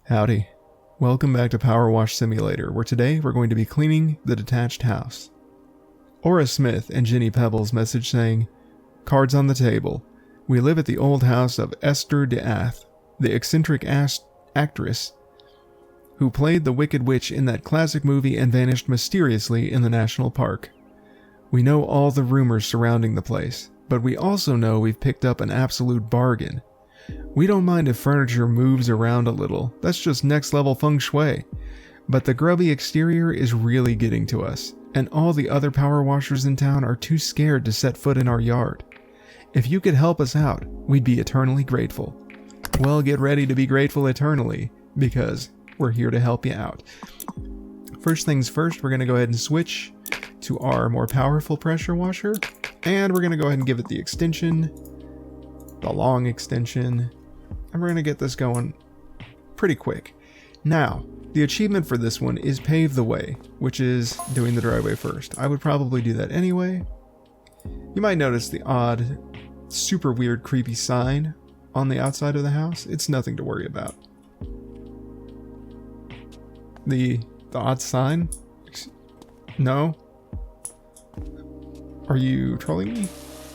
Howdy. Welcome back to PowerWash Simulator, where today we're going to be cleaning the detached house. Or as Smith and Jenny Pebbles message saying, "Cards on the table. We live at the old house of Esther De'Ath, the eccentric actress who played the Wicked Witch in that classic movie and vanished mysteriously in the national park. We know all the rumors surrounding the place, but we also know we've picked up an absolute bargain. We don't mind if furniture moves around a little, that's just next level feng shui. But the grubby exterior is really getting to us, and all the other power washers in town are too scared to set foot in our yard. If you could help us out, we'd be eternally grateful." Well, get ready to be grateful eternally, because we're here to help you out. First things first, we're going to go ahead and switch to our more powerful pressure washer, and we're going to go ahead and give it the extension, the long extension, and we're going to get this going pretty quick. Now, the achievement for this one is Pave the Way, which is doing the driveway first. I would probably do that anyway. You might notice the odd, super weird, creepy sign on the outside of the house. It's nothing to worry about. The odd sign? No? Are you trolling me?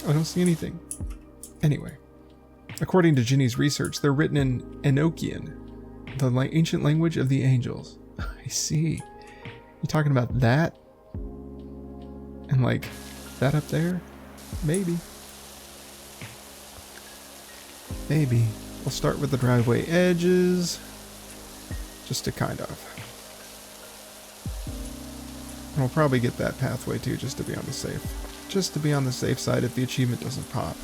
I don't see anything. Anyway. According to Jenny's research, they're written in Enochian, the ancient language of the angels. I see. You talking about that? And like, that up there? Maybe. Maybe. We'll start with the driveway edges. Just to kind of. And we'll probably get that pathway too, just to be on the safe. Just to be on the safe side if the achievement doesn't pop.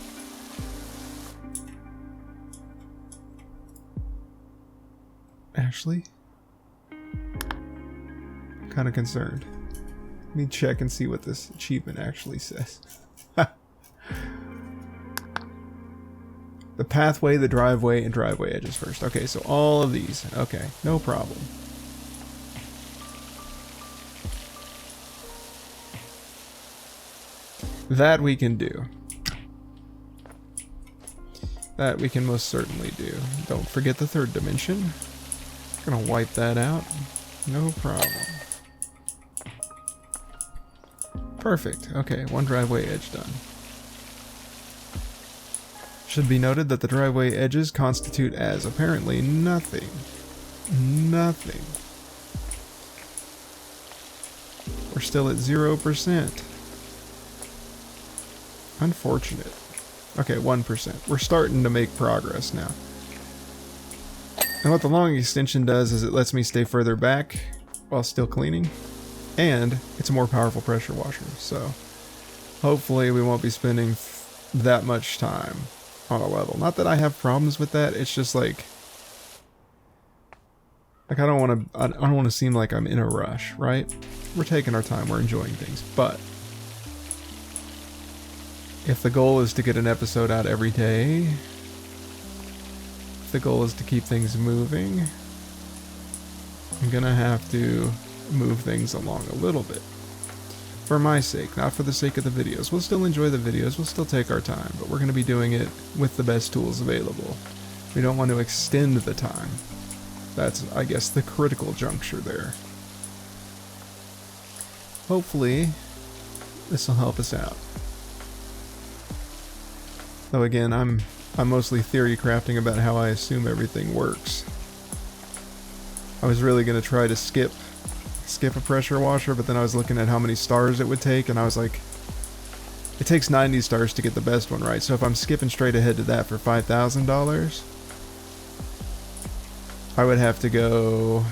Ashley? I'm kind of concerned. Let me check and see what this achievement actually says. The pathway, the driveway, and driveway edges first. Okay, so all of these. Okay, no problem. That we can do. That we can most certainly do. Don't forget the third dimension. Gonna wipe that out. No problem. Perfect. Okay, one driveway edge done. Should be noted that the driveway edges constitute as apparently nothing. Nothing. We're still at 0%. Unfortunate. Okay, 1%. We're starting to make progress now. And what the long extension does is it lets me stay further back while still cleaning. And it's a more powerful pressure washer. So hopefully we won't be spending that much time on a level. Not that I have problems with that. It's just like I don't want to seem like I'm in a rush, right? We're taking our time. We're enjoying things. But if the goal is to get an episode out every day, the goal is to keep things moving, I'm gonna have to move things along a little bit. For my sake, not for the sake of the videos. We'll still enjoy the videos, we'll still take our time, but we're gonna be doing it with the best tools available. We don't want to extend the time. That's, I guess, the critical juncture there. Hopefully, this will help us out. Though again, I'm mostly theory crafting about how I assume everything works. I was really going to try to skip a pressure washer, but then I was looking at how many stars it would take, and I was like, it takes 90 stars to get the best one, right? So if I'm skipping straight ahead to that for $5,000, I would have to go,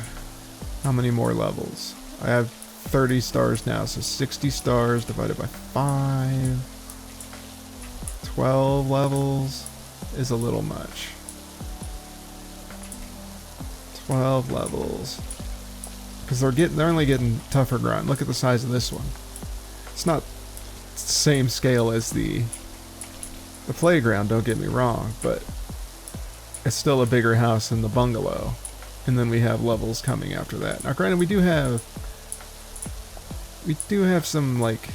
how many more levels? I have 30 stars now, so 60 stars divided by 5, 12 levels is a little much. 12 levels. Because they're only getting tougher grime. Look at the size of this one. It's not the same scale as the playground, don't get me wrong, but it's still a bigger house than the bungalow. And then we have levels coming after that. Now granted, we do have some like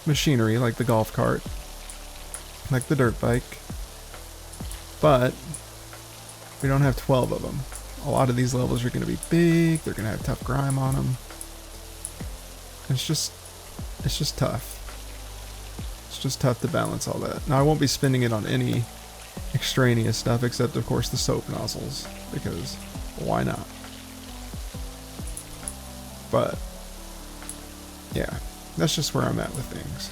machinery, like the golf cart, like the dirt bike, but we don't have 12 of them. A lot of these levels are going to be big. They're going to have tough grime on them. It's just tough. It's just tough to balance all that. Now I won't be spending it on any extraneous stuff except of course the soap nozzles, because why not? But yeah, that's just where I'm at with things.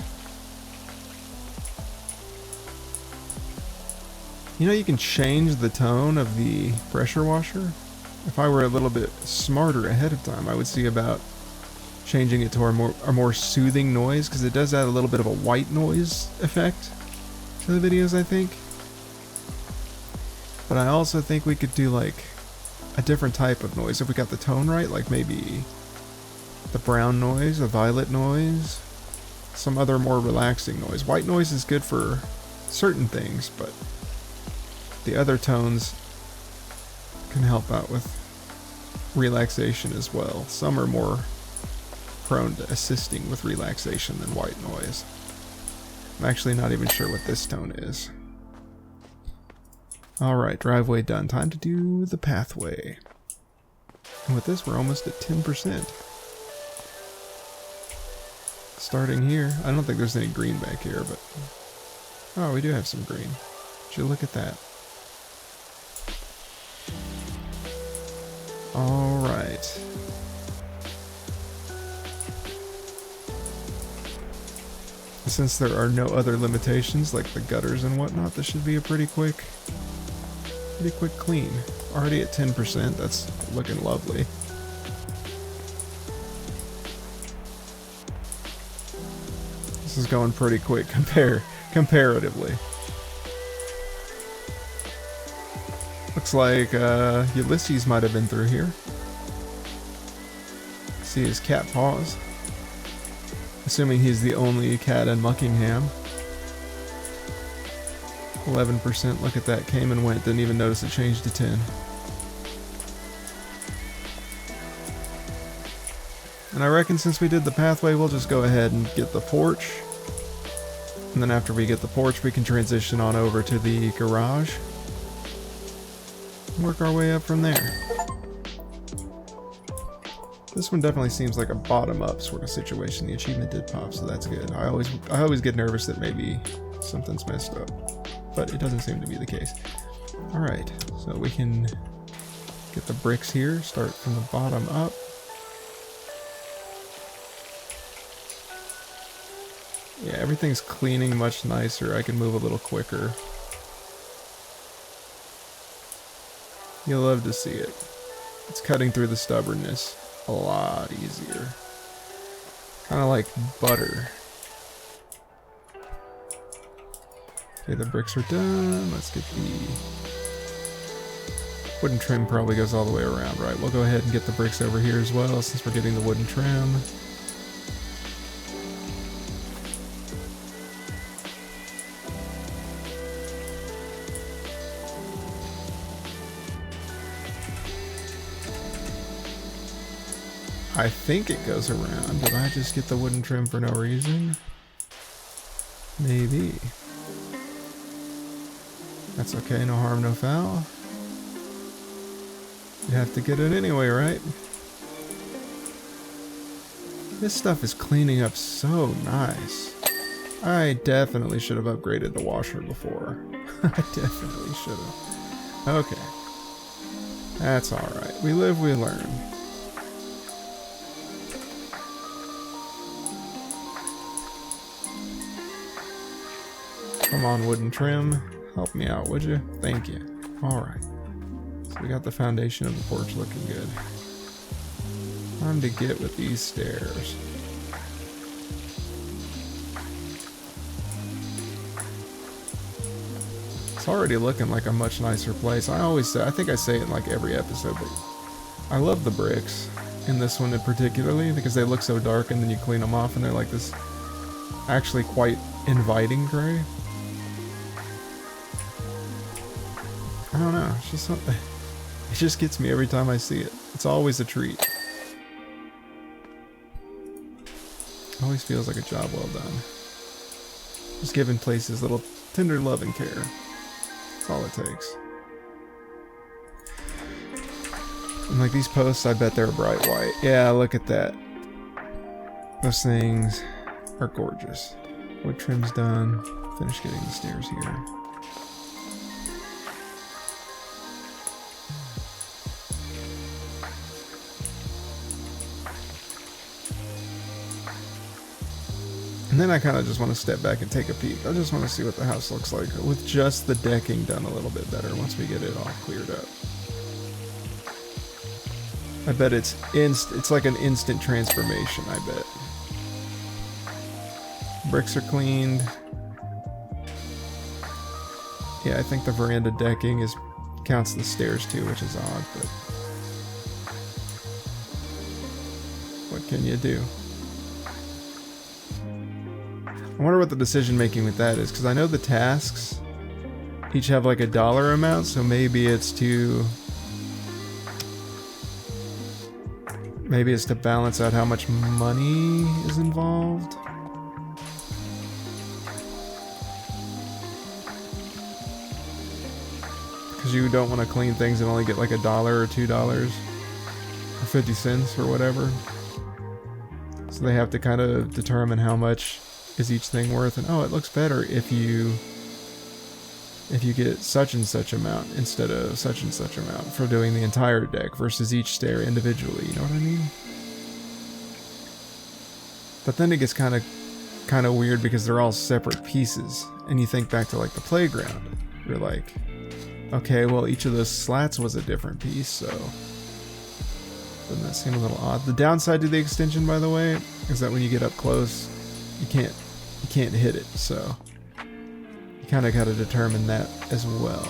You know, you can change the tone of the pressure washer. If I were a little bit smarter ahead of time, I would see about changing it to a more soothing noise, because it does add a little bit of a white noise effect to the videos, I think. But I also think we could do like a different type of noise if we got the tone right, like maybe the brown noise, the violet noise, some other more relaxing noise. White noise is good for certain things, but the other tones can help out with relaxation as well. Some are more prone to assisting with relaxation than white noise. I'm actually not even sure what this tone is. Alright, driveway done. Time to do the pathway. And with this, we're almost at 10%. Starting here. I don't think there's any green back here, but... oh, we do have some green. Would you look at that? Alright. Since there are no other limitations like the gutters and whatnot, this should be a pretty quick clean. Already at 10%, that's looking lovely. This is going pretty quick comparatively. Looks like Ulysses might have been through here. See his cat paws. Assuming he's the only cat in Muckingham. 11%, look at that, came and went, didn't even notice it changed to 10. And I reckon since we did the pathway, we'll just go ahead and get the porch. And then after we get the porch, we can transition on over to the garage. And work our way up from there. This one definitely seems like a bottom-up sort of situation. The achievement did pop, so that's good. I always get nervous that maybe something's messed up, but it doesn't seem to be the case. Alright, so we can get the bricks here, start from the bottom up. Yeah, everything's cleaning much nicer. I can move a little quicker. You'll love to see it. It's cutting through the stubbornness a lot easier. Kind of like butter. Okay, the bricks are done. Let's get the wooden trim. Probably goes all the way around, right? We'll go ahead and get the bricks over here as well, since we're getting the wooden trim. I think it goes around. Did I just get the wooden trim for no reason? Maybe. That's okay, no harm, no foul. You have to get it anyway, right? This stuff is cleaning up so nice. I definitely should have upgraded the washer before. I definitely should have. Okay. That's alright. We live, we learn. Come on, wooden trim. Help me out, would you? Thank you. Alright. So we got the foundation of the porch looking good. Time to get with these stairs. It's already looking like a much nicer place. I always say, I think I say it in like every episode, but I love the bricks in this one in particularly because they look so dark and then you clean them off and they're like this actually quite inviting gray. I don't know, it's just something. It just gets me every time I see it. It's always a treat. Always feels like a job well done. Just giving places little tender love and care. That's all it takes. And like these posts, I bet they're bright white. Yeah, look at that. Those things are gorgeous. Wood trim's done. Finish getting the stairs here. And then I kind of just want to step back and take a peek. I just want to see what the house looks like with just the decking done a little bit better once we get it all cleared up. I bet it's like an instant transformation, I bet. Bricks are cleaned. Yeah, I think the veranda decking counts the stairs too, which is odd, but what can you do? I wonder what the decision making with that is, because I know the tasks each have like a dollar amount, so maybe it's to balance out how much money is involved. Because you don't want to clean things and only get like $1 or $2 or 50 cents or whatever. So they have to kind of determine how much is each thing worth, and oh, it looks better if you get such and such amount instead of such and such amount for doing the entire deck versus each stair individually, you know what I mean? But then it gets kind of weird because they're all separate pieces, and you think back to like the playground. You're like, okay, well each of those slats was a different piece, so doesn't that seem a little odd? The downside to the extension, by the way, is that when you get up close, you can't hit it, so you kind of got to determine that as well.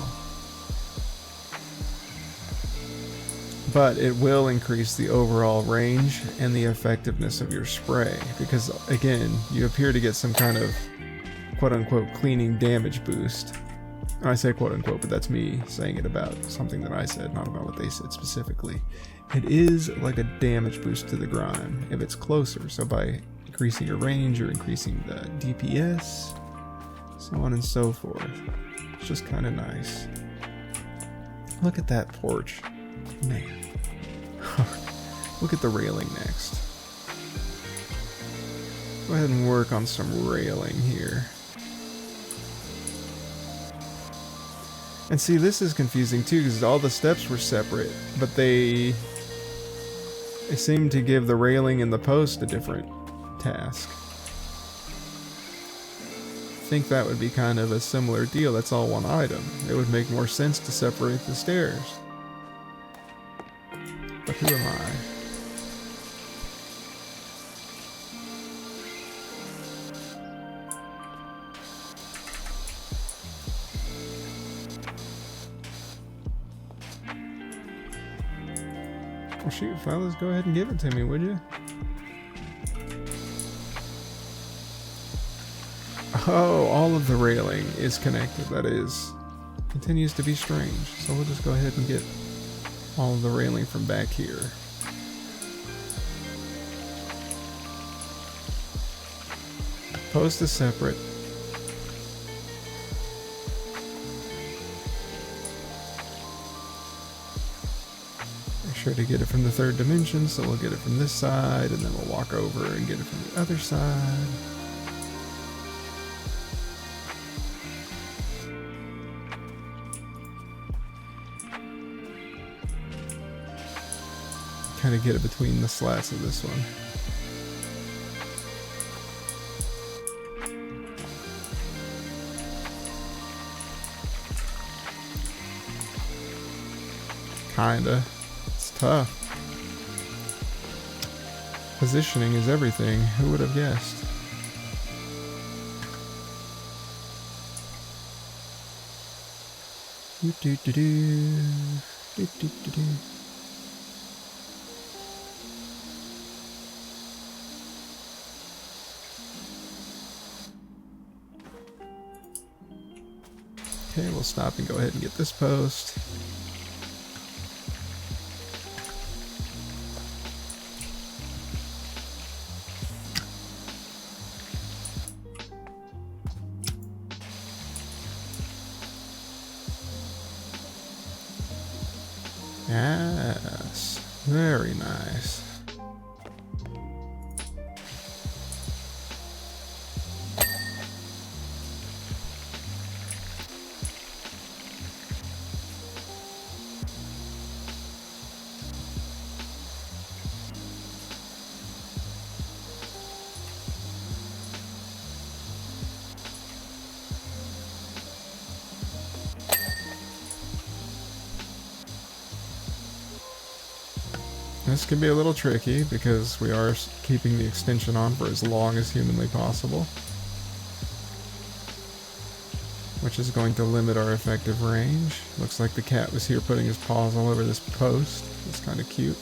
But it will increase the overall range and the effectiveness of your spray, because again, you appear to get some kind of quote-unquote cleaning damage boost. I say quote-unquote, but that's me saying it about something that I said, not about what they said specifically. It is like a damage boost to the grime if it's closer, so by increasing your range, you're increasing the DPS, so on and so forth. It's just kind of nice. Look at that porch. Man. Look at the railing next. Go ahead and work on some railing here. And see, this is confusing too, because all the steps were separate, but they seem to give the railing and the post a different task. I think that would be kind of a similar deal. That's all one item. It would make more sense to separate the stairs. But who am I? Well, shoot, fellas, go ahead and give it to me, would you? Oh, all of the railing is connected. That is, continues to be strange. So we'll just go ahead and get all of the railing from back here. Post is separate. Make sure to get it from the third dimension, so we'll get it from this side, and then we'll walk over and get it from the other side. Kind of get it between the slats of this one. Kinda. It's tough. Positioning is everything. Who would have guessed? Okay, we'll stop and go ahead and get this post. Yes. Very nice. This can be a little tricky because we are keeping the extension on for as long as humanly possible, which is going to limit our effective range. Looks like the cat was here putting his paws all over this post. It's kind of cute.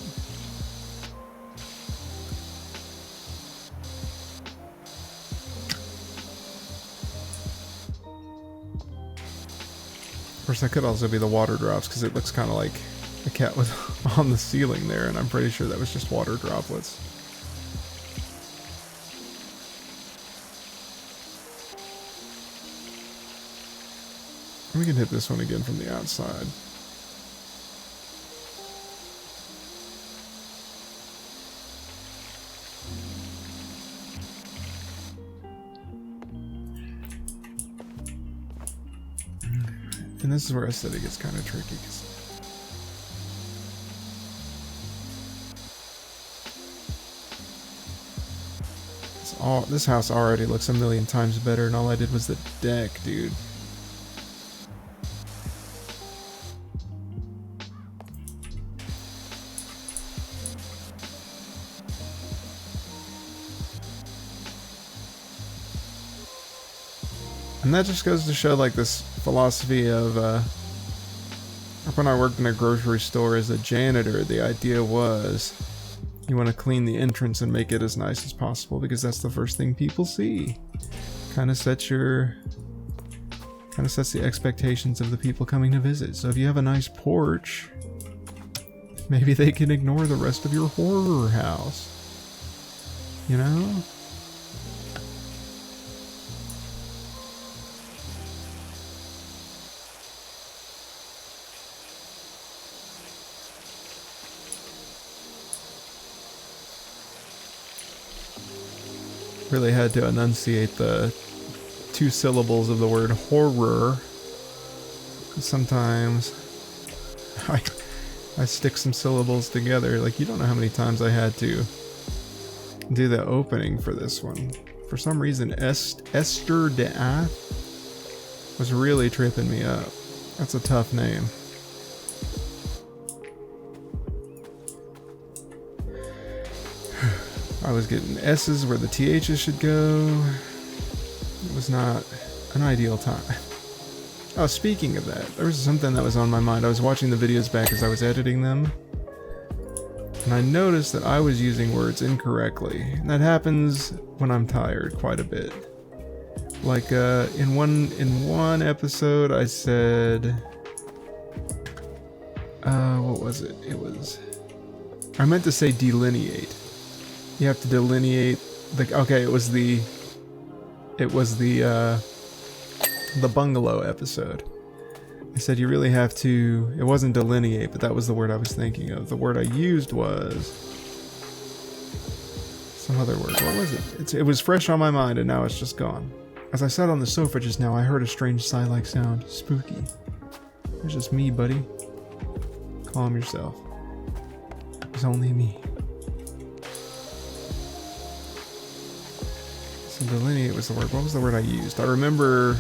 Of course, that could also be the water drops because it looks kind of like the cat was on the ceiling there, and I'm pretty sure that was just water droplets. We can hit this one again from the outside. And this is where I said it gets kind of tricky. This house already looks a million times better, and all I did was the deck, dude. And that just goes to show, like, this philosophy of, when I worked in a grocery store as a janitor, the idea was you want to clean the entrance and make it as nice as possible because that's the first thing people see. Kind of sets the expectations of the people coming to visit. So if you have a nice porch, maybe they can ignore the rest of your horror house. You know? Really had to enunciate the 2 syllables of the word horror. Sometimes I stick some syllables together. Like, you don't know how many times I had to do the opening for this one. For some reason, Esther De'Ath was really tripping me up. That's a tough name. I was getting S's where the TH's should go. It was not an ideal time. Oh, speaking of that, there was something that was on my mind. I was watching the videos back as I was editing them, and I noticed that I was using words incorrectly. And that happens when I'm tired quite a bit. Like, in one episode I said... what was it? I meant to say delineate. You have to delineate okay, it was the bungalow episode. I said you really have to, it wasn't delineate, but that was the word I was thinking of. The word I used was some other word. What was it? It was fresh on my mind and now it's just gone. As I sat on the sofa just now, I heard a strange sigh-like sound. Spooky. It's just me, buddy. Calm yourself. It's only me. Delineate was the word. What was the word I used? I remember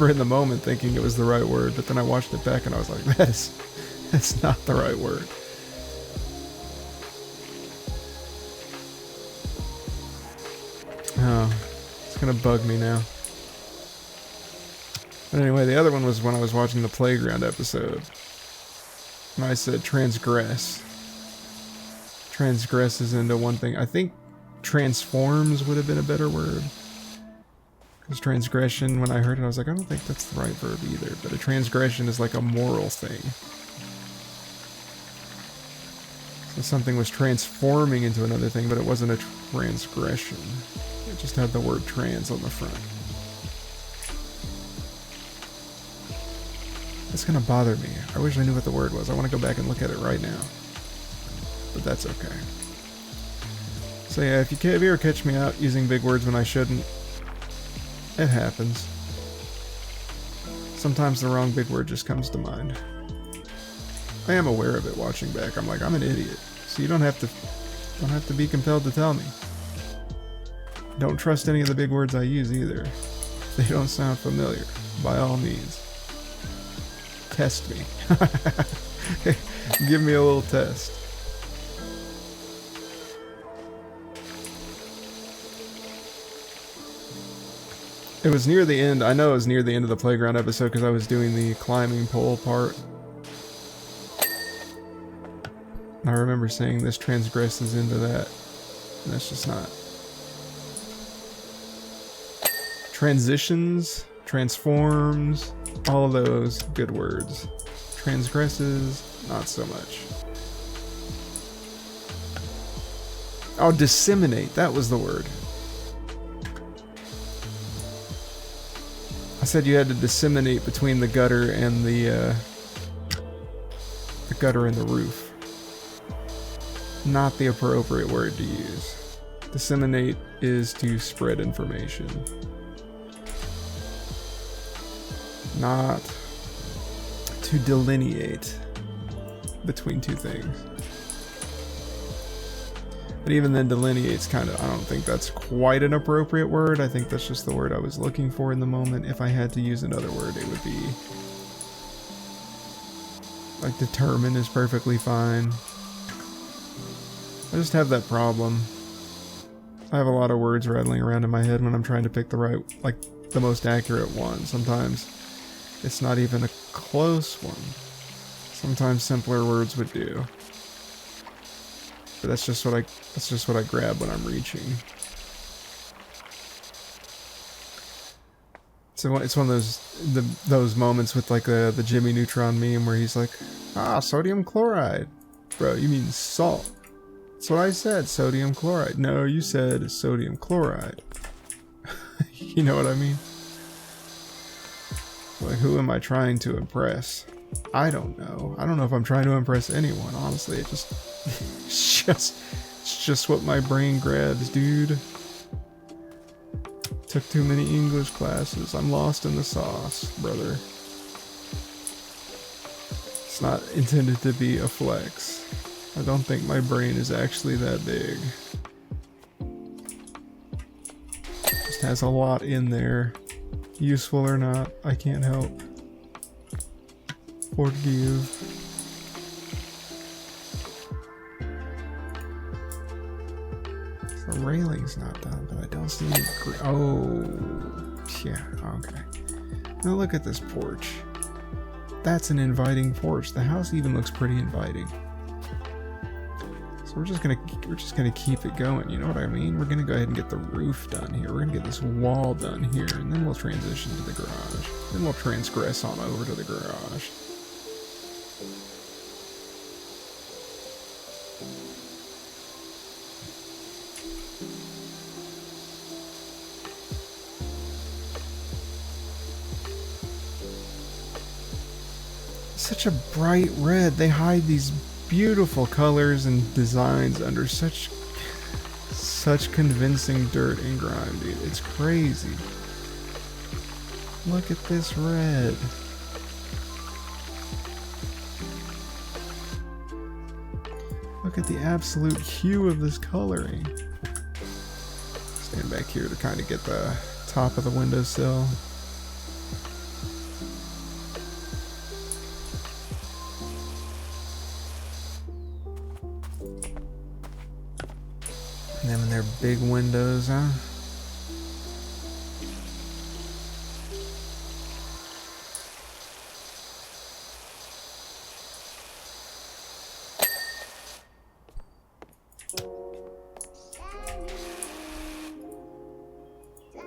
in the moment thinking it was the right word, but then I watched it back and I was like, that's not the right word. Oh, it's gonna bug me now. But anyway, the other one was when I was watching the playground episode. And I said transgress. Transgresses into one thing. I think transforms would have been a better word. Because transgression, when I heard it, I was like, I don't think that's the right verb either. But a transgression is like a moral thing. So something was transforming into another thing, but it wasn't a transgression. It just had the word trans on the front. It's gonna bother me. I wish I knew what the word was. I want to go back and look at it right now. But that's okay. So yeah, if you ever catch me out using big words when I shouldn't, it happens. Sometimes the wrong big word just comes to mind. I am aware of it watching back. I'm like, I'm an idiot. So you don't have to be compelled to tell me. Don't trust any of the big words I use either. If they don't sound familiar, by all means. Test me. Give me a little test. It was near the end. I know it was near the end of the playground episode because I was doing the climbing pole part. I remember saying this transgresses into that. And that's just not. Transitions, transforms, all of those good words. Transgresses, not so much. Oh, disseminate, that was the word. I said you had to disseminate between the gutter and the gutter and the roof. Not the appropriate word to use. Disseminate is to spread information. Not to delineate between two things. But even then, delineate's kind of, I don't think that's quite an appropriate word. I think that's just the word I was looking for in the moment. If I had to use another word, it would be like determine is perfectly fine. I just have that problem. I have a lot of words rattling around in my head when I'm trying to pick the right, like the most accurate one. Sometimes it's not even a close one. Sometimes simpler words would do. But that's just what I grab when I'm reaching. So it's one of those moments with like the Jimmy Neutron meme where he's like, sodium chloride. Bro, you mean salt. That's what I said, sodium chloride. No, you said sodium chloride. You know what I mean? Like, who am I trying to impress? I don't know. I don't know if I'm trying to impress anyone, honestly. It's just what my brain grabs, dude. Took too many English classes. I'm lost in the sauce, brother. It's not intended to be a flex. I don't think my brain is actually that big. Just has a lot in there. Useful or not, I can't help. Forgive. The railing's not done, but I don't see any. Oh, yeah, okay. Now look at this porch. That's an inviting porch. The house even looks pretty inviting. So we're just gonna keep it going. You know what I mean? We're gonna go ahead and get the roof done here. We're gonna get this wall done here, and then we'll transition to the garage. Then we'll transgress on over to the garage. Such a bright red. They hide these beautiful colors and designs under such convincing dirt and grime, dude. It's crazy. Look at this red. Look at the absolute hue of this coloring. Stand back here to kind of get the top of the windowsill. And then they're big windows, huh?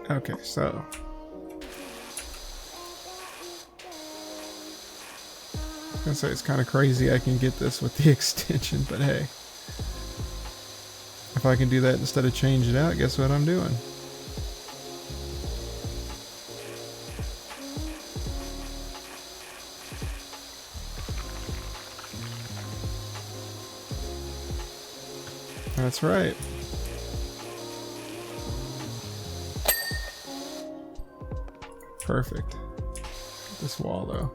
Okay, so I was gonna say it's kind of crazy I can get this with the extension, but hey. If I can do that instead of change it out, guess what I'm doing? That's right. Perfect. This wall, though.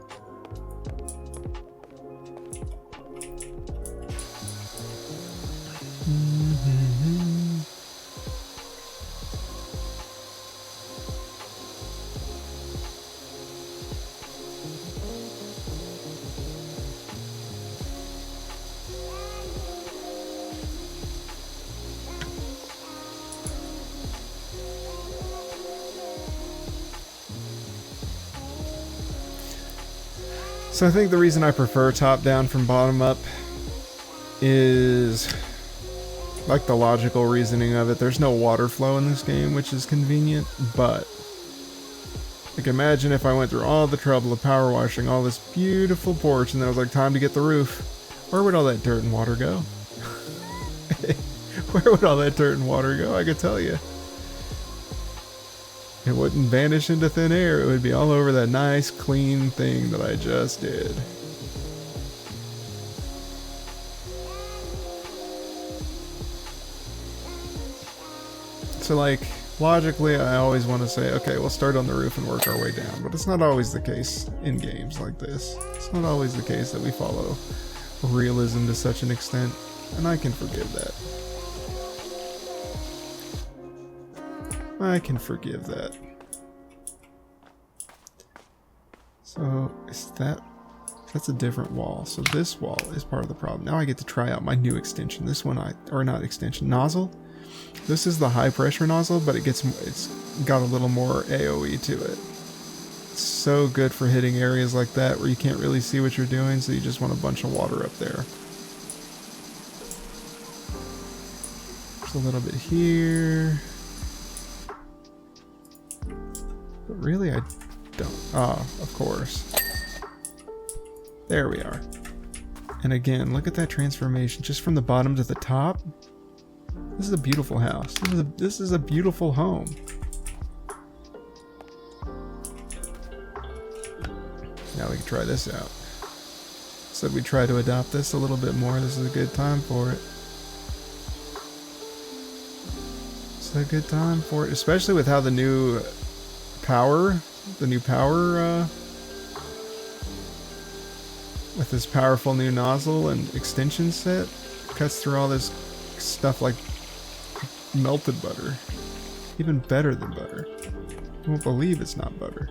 So I think the reason I prefer top down from bottom up is like the logical reasoning of it. There's no water flow in this game, which is convenient, but like imagine if I went through all the trouble of power washing all this beautiful porch and then it was like time to get the roof. Where would all that dirt and water go? Where would all that dirt and water go? I could tell you. It wouldn't vanish into thin air. It would be all over that nice, clean thing that I just did. So like, logically, I always want to say, okay, we'll start on the roof and work our way down. But it's not always the case in games like this. It's not always the case that we follow realism to such an extent. And I can forgive that. I can forgive that. So, is that's a different wall. So this wall is part of the problem. Now I get to try out my new extension. This one nozzle. This is the high pressure nozzle, but it's got a little more AoE to it. It's so good for hitting areas like that where you can't really see what you're doing, so you just want a bunch of water up there. There's a little bit here. But really, I don't. Ah, of course. There we are. And again, look at that transformation just from the bottom to the top. This is a beautiful house. This is a beautiful home. Now we can try this out. Said we try to adopt this a little bit more. This is a good time for it. It's a good time for it, especially with how the new power with this powerful new nozzle and extension set cuts through all this stuff like melted butter. Even better than butter. You won't believe it's not butter.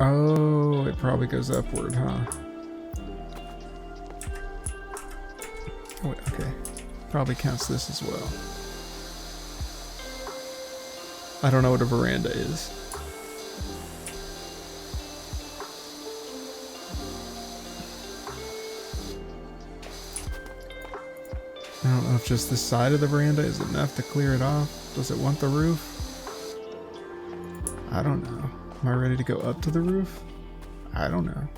Oh, it probably goes upward, huh? Oh, wait, okay. Probably counts this as well. I don't know what a veranda is. I don't know if just this side of the veranda is enough to clear it off. Does it want the roof? I don't know. Am I ready to go up to the roof? I don't know.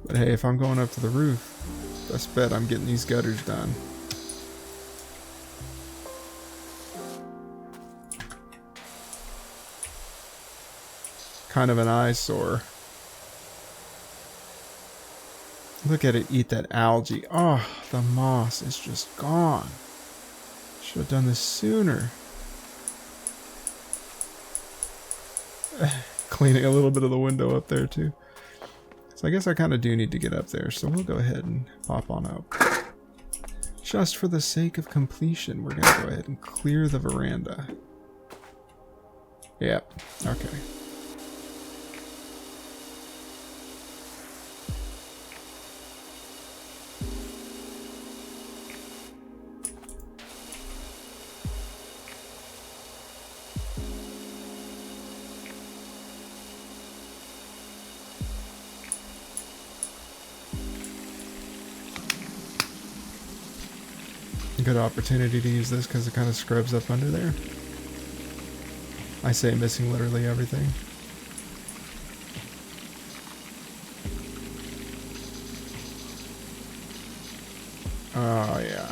But hey, if I'm going up to the roof, best bet I'm getting these gutters done. Kind of an eyesore. Look at it eat that algae. Oh, the moss is just gone. Should have done this sooner. Cleaning a little bit of the window up there too. So I guess I kind of do need to get up there. So we'll go ahead and pop on up. Just for the sake of completion, we're going to go ahead and clear the veranda. Yep. Okay. Good opportunity to use this because it kind of scrubs up under there. I say missing literally everything. Oh yeah.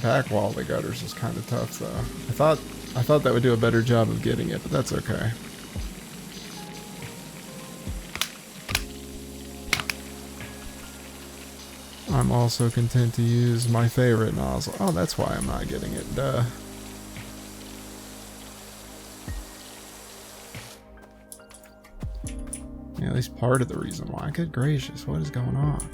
Back wall of the gutters is kind of tough though. I thought that would do a better job of getting it, but that's okay. I'm also content to use my favorite nozzle. Oh, that's why I'm not getting it. Duh. Yeah, at least part of the reason why. Good gracious, what is going on?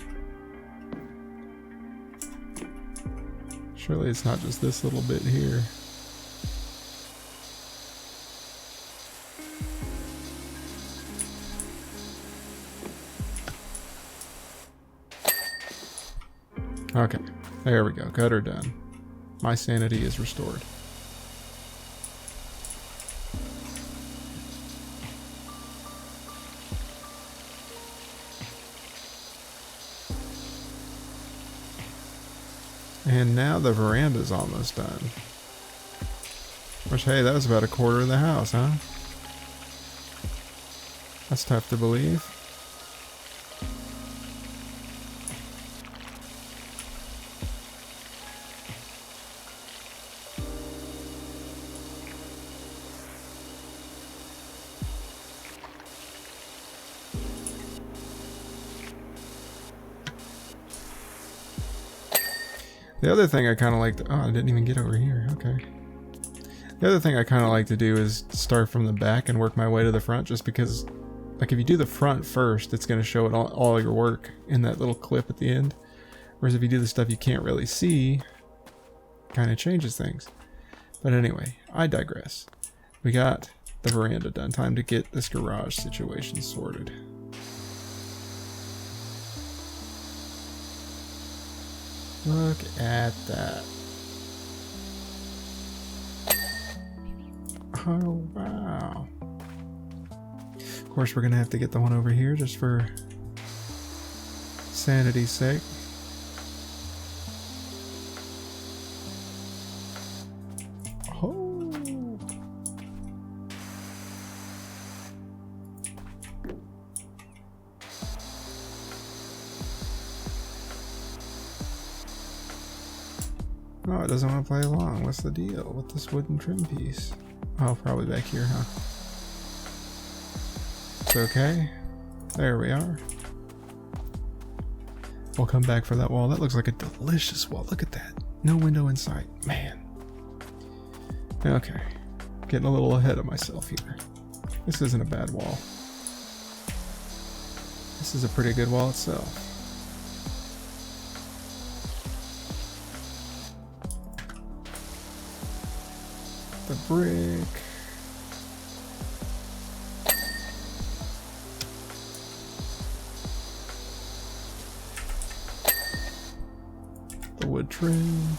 Surely it's not just this little bit here. Okay, there we go. Gutter done. My sanity is restored. And now the veranda's almost done. Which, hey, that was about a quarter of the house, huh? That's tough to believe. The other thing I kind of like to... Oh, I didn't even get over here. Okay. The other thing I kind of like to do is start from the back and work my way to the front, just because, like, if you do the front first, it's going to show it all your work in that little clip at the end. Whereas if you do the stuff you can't really see, kind of changes things. But anyway, I digress. We got the veranda done. Time to get this garage situation sorted. Look at that. Oh, wow. Of course, we're going to have to get the one over here just for sanity's sake. Oh. Oh, it doesn't want to play along. What's the deal with this wooden trim piece? Oh, probably back here, huh? It's okay. There we are. We'll come back for that wall. That looks like a delicious wall. Look at that. No window in sight. Man. Okay. Getting a little ahead of myself here. This isn't a bad wall. This is a pretty good wall itself. The brick. The wood trim.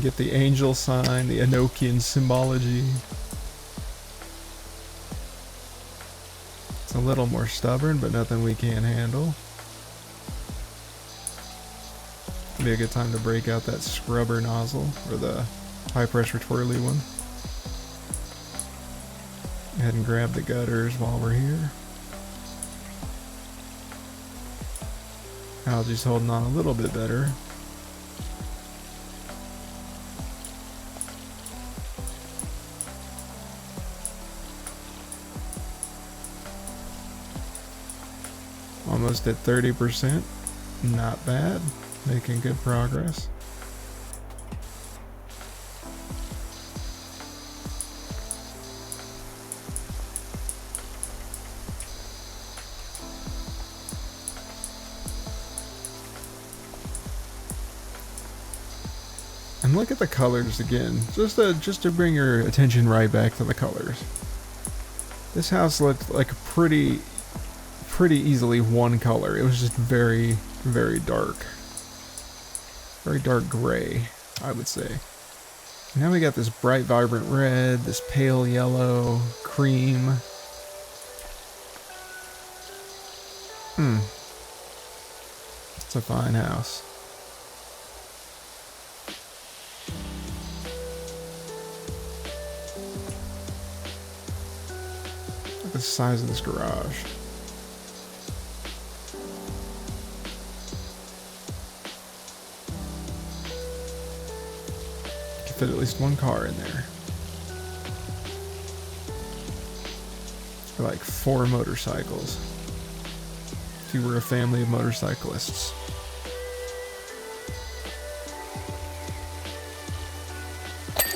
Get the angel sign, the Enochian symbology. It's a little more stubborn, but nothing we can't handle. Be a good time to break out that scrubber nozzle, or the high pressure twirly one. Go ahead and grab the gutters while we're here. Algae's holding on a little bit better. Almost at 30%. Not bad. Making good progress. And look at the colors again, just to bring your attention right back to the colors. This house looked like a pretty easily one color. It was just very, very dark. Very dark gray, I would say. Now we got this bright, vibrant red, this pale yellow, cream. It's a fine house. Look at the size of this garage. Could fit at least one car in there. Or like 4 motorcycles. If you were a family of motorcyclists.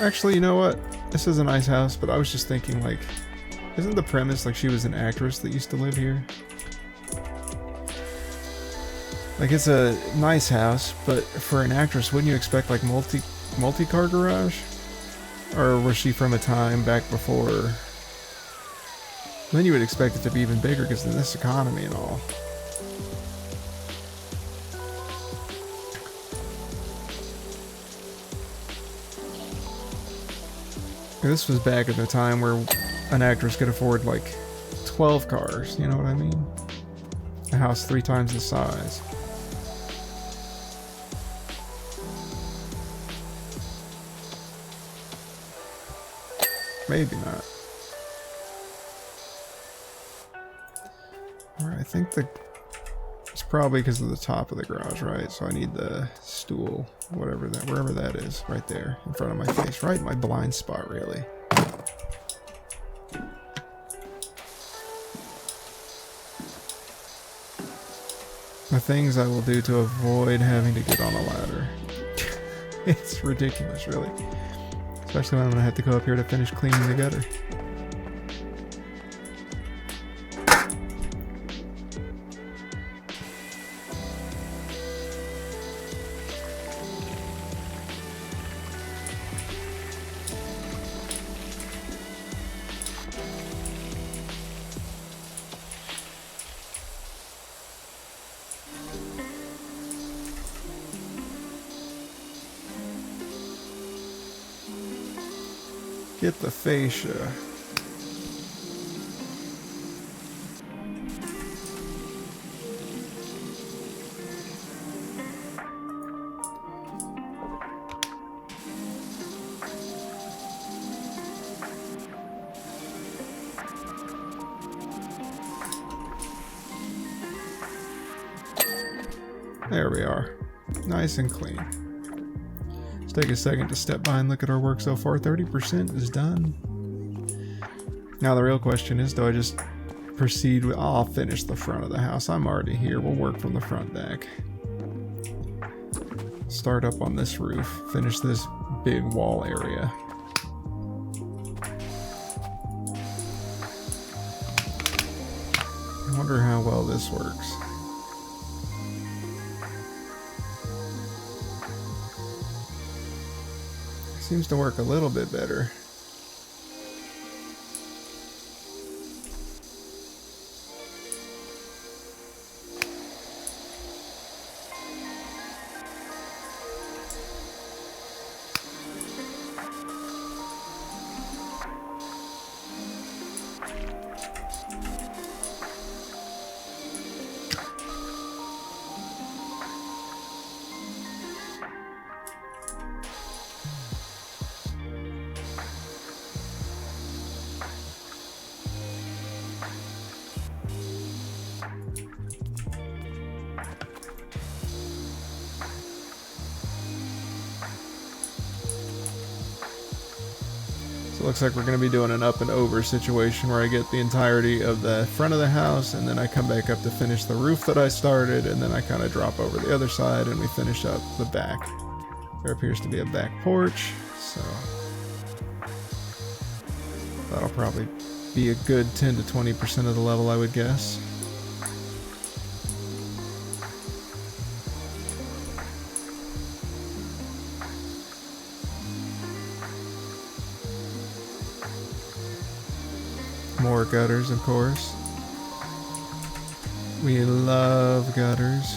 Actually, you know what? This is a nice house, but I was just thinking, like, isn't the premise like she was an actress that used to live here? Like, it's a nice house, but for an actress, wouldn't you expect like multi-car garage? Or was she from a time back before? Then you would expect it to be even bigger because in this economy and all. This was back at the time where an actress could afford like 12 cars, you know what I mean? A house 3 times the size. Maybe not. Alright, I think it's probably because of the top of the garage, right? So I need the stool, wherever that is, right there in front of my face, right in my blind spot, really. The things I will do to avoid having to get on a ladder. It's ridiculous, really. Especially when I'm gonna have to go up here to finish cleaning the gutter. Get the fascia. There we are. Nice and clean. Take a second to step by and look at our work so far. 30% is done. Now the real question is, do I just proceed with... I'll finish the front of the house. I'm already here. We'll work from the front back. Start up on this roof. Finish this big wall area. I wonder how well this works. Seems to work a little bit better. Looks like we're going to be doing an up and over situation where I get the entirety of the front of the house and then I come back up to finish the roof that I started, and then I kind of drop over the other side and we finish up the back. There appears to be a back porch, so that'll probably be a good 10 to 20% of the level, I would guess. More gutters, of course. We love gutters.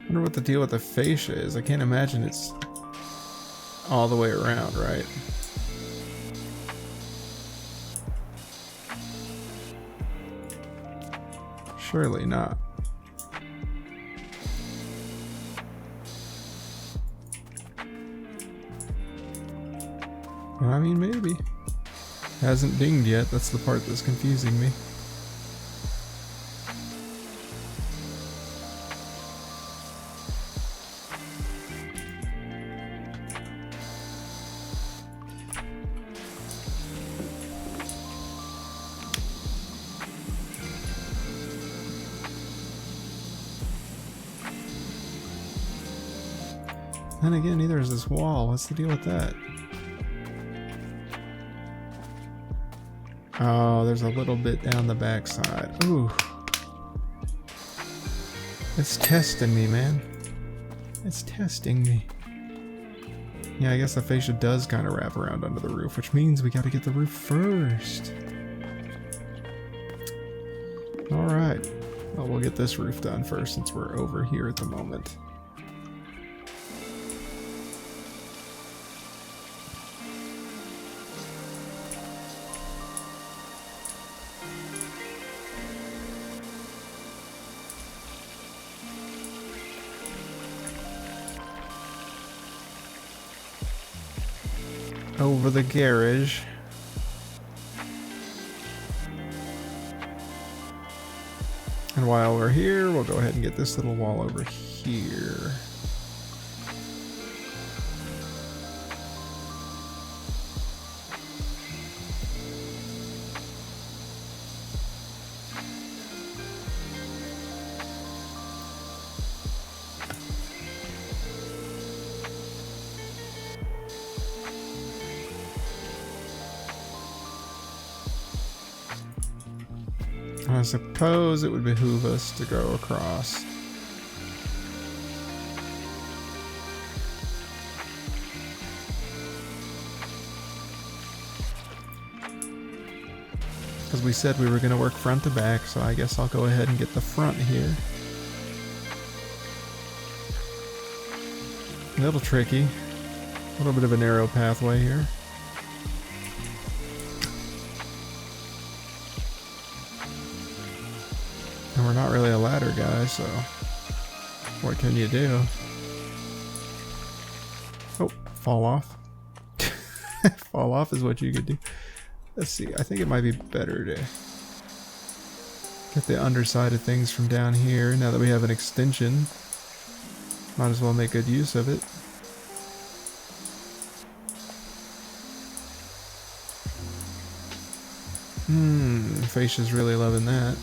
I wonder what the deal with the fascia is. I can't imagine it's all the way around, right? Surely not. Well, I mean, maybe. Hasn't dinged yet. That's the part that's confusing me. Then again, neither is this wall. What's the deal with that? Oh, there's a little bit down the backside. Ooh. It's testing me, man. It's testing me. Yeah, I guess the fascia does kind of wrap around under the roof, which means we gotta get the roof first. Alright. Well, we'll get this roof done first since we're over here at the moment. Over the garage. And while we're here, we'll go ahead and get this little wall over here. I suppose it would behoove us to go across. Because we said we were going to work front to back, so I guess I'll go ahead and get the front here. A little tricky. A little bit of a narrow pathway here. And we're not really a ladder guy, so what can you do? Oh, fall off. Fall off is what you could do. Let's see, I think it might be better to get the underside of things from down here. Now that we have an extension, might as well make good use of it. Fascia's really loving that.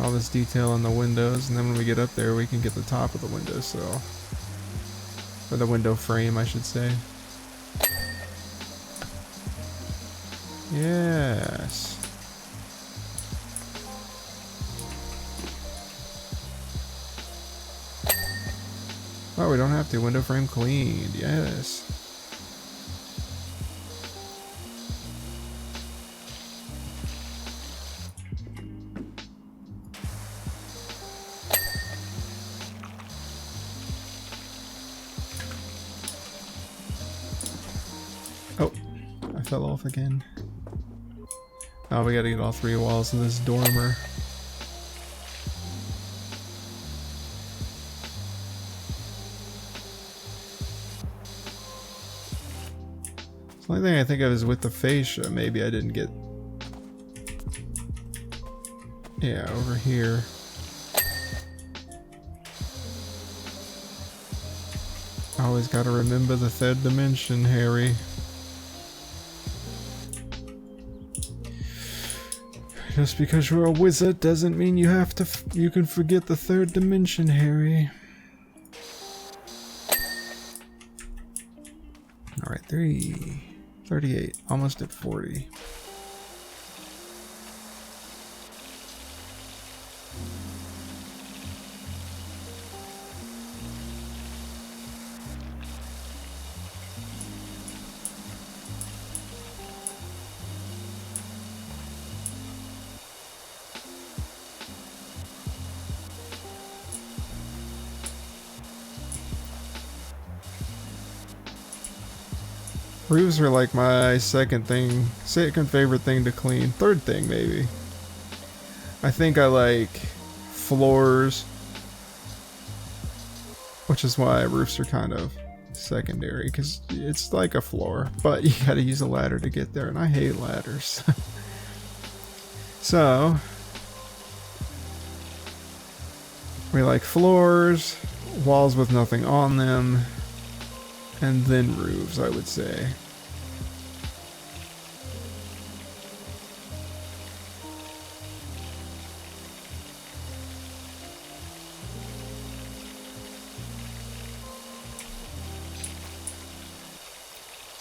All this detail on the windows, and then when we get up there we can get the top of the windowsill. Or the window frame, I should say. Yes. Oh, we don't have to. Window frame cleaned. Yes. Oh, I fell off again. Oh, we gotta get all three walls in this dormer. The only thing I think of is with the fascia, maybe I didn't get... Yeah, over here. Always gotta remember the third dimension, Harry. Just because you're a wizard doesn't mean you have to you can forget the third dimension, Harry. Alright, 38. Almost at 40. Roofs are like my second favorite thing to clean. Third thing, maybe. I think I like floors, which is why roofs are kind of secondary, because it's like a floor, but you gotta use a ladder to get there, and I hate ladders. So, we like floors, walls with nothing on them, and then roofs, I would say.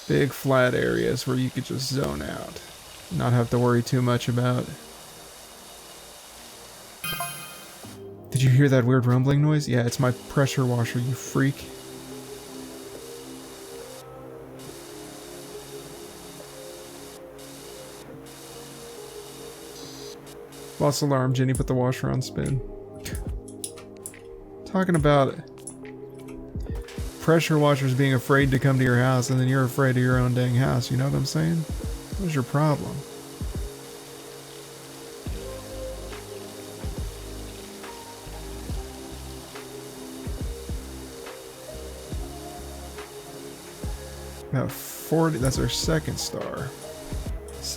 Big flat areas where you could just zone out. Not have to worry too much about. Did you hear that weird rumbling noise? Yeah, it's my pressure washer, you freak. False alarm, Jenny put the washer on spin. Talking about pressure washers being afraid to come to your house, and then you're afraid of your own dang house, you know what I'm saying? What's your problem? About 40, that's our second star.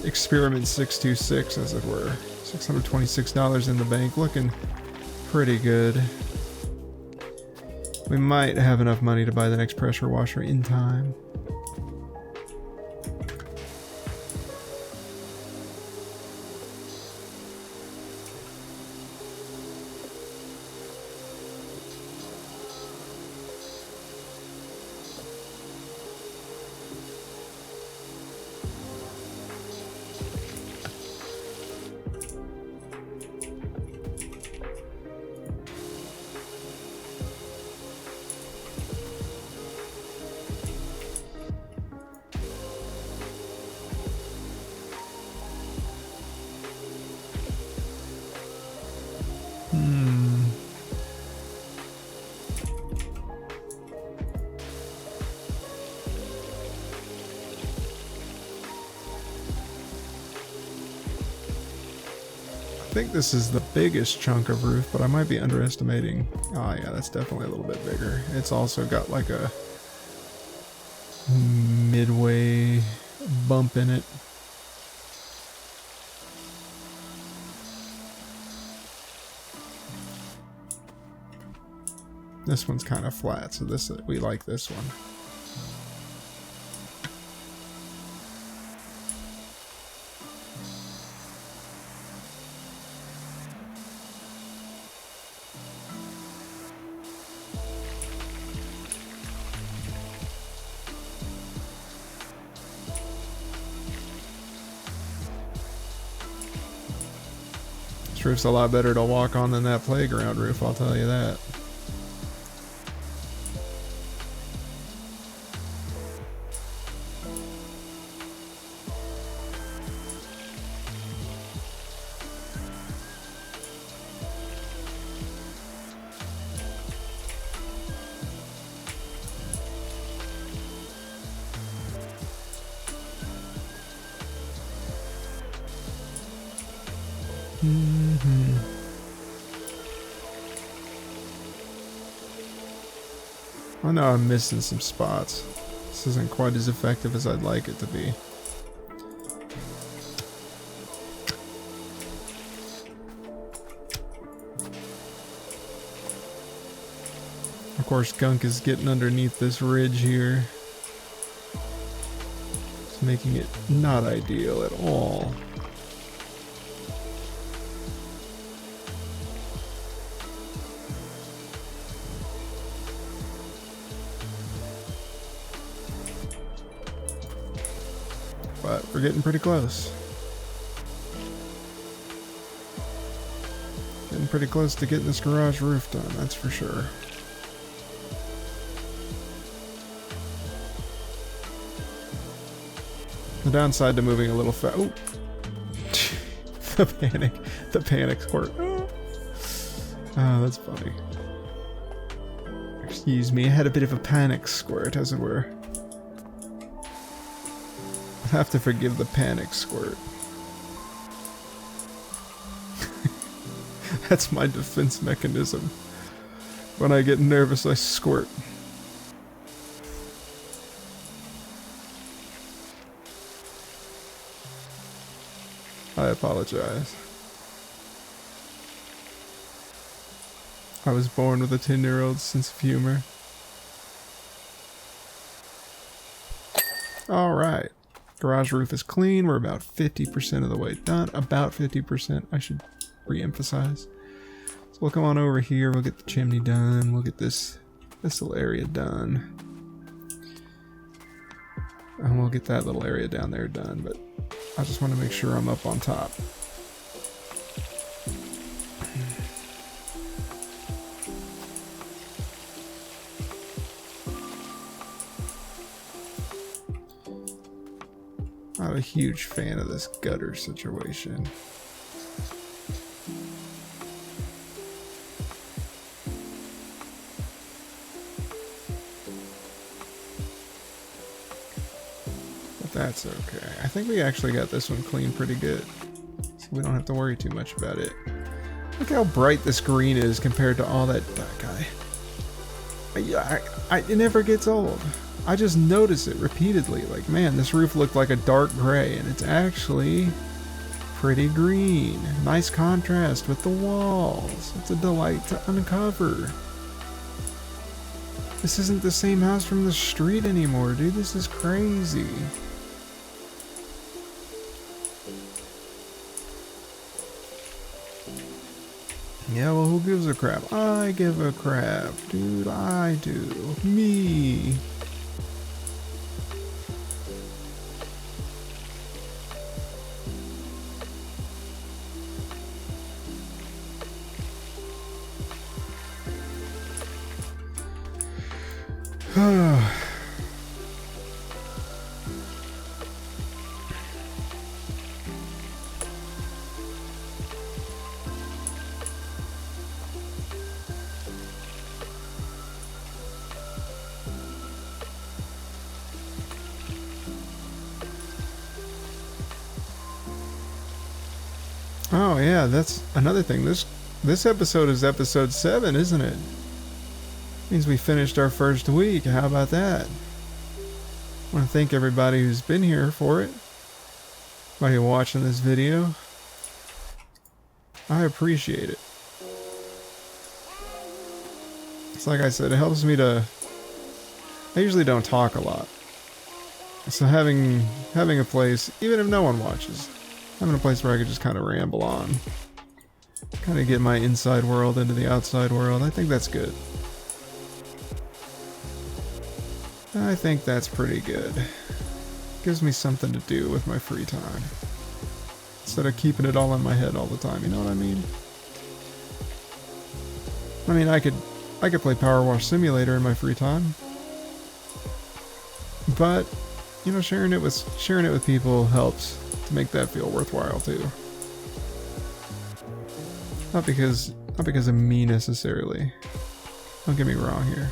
Experiment 626, as it were. $626 in the bank, looking pretty good. We might have enough money to buy the next pressure washer in time. I think this is the biggest chunk of roof, but I might be underestimating. Oh yeah, that's definitely a little bit bigger. It's also got like a midway bump in it. This one's kind of flat, so we like this one. This roof's a lot better to walk on than that playground roof, I'll tell you that. I know I'm missing some spots. This isn't quite as effective as I'd like it to be. Of course, gunk is getting underneath this ridge here. It's making it not ideal at all. but we're getting pretty close. Getting pretty close to getting this garage roof done, that's for sure. The downside to moving a little oh. the panic squirt. Oh, that's funny. Excuse me, I had a bit of a panic squirt, as it were. I have to forgive the panic squirt. That's my defense mechanism. When I get nervous, I squirt. I apologize. I was born with a 10-year-old's sense of humor. Alright. Garage roof is clean. We're about 50% of the way done. About 50%, I should re-emphasize. So we'll come on over here. We'll get the chimney done. We'll get this little area done. And we'll get that little area down there done. But I just want to make sure I'm up on top. Not a huge fan of this gutter situation. But that's okay. I think we actually got this one clean pretty good, so we don't have to worry too much about it. Look how bright this green is compared to all that guy. It never gets old. I just notice it repeatedly. Like, man, this roof looked like a dark gray, and it's actually pretty green. Nice contrast with the walls. It's a delight to uncover. This isn't the same house from the street anymore, dude. This is crazy. Yeah, well, who gives a crap? I give a crap, dude. I do. Me. Oh yeah, that's another thing. This episode is episode 7, isn't it? Means we finished our first week. How about that? I want to thank everybody who's been here for it. Everybody watching this video. I appreciate it. It's like I said, it helps me to... I usually don't talk a lot. So having a place, even if no one watches, having a place where I could just kind of ramble on. Kind of get my inside world into the outside world. I think that's good. I think that's pretty good. Gives me something to do with my free time. Instead of keeping it all in my head all the time, you know what I mean? I mean, I could play PowerWash Simulator in my free time. But, you know, sharing it with people helps to make that feel worthwhile too. Not because of me necessarily. Don't get me wrong here.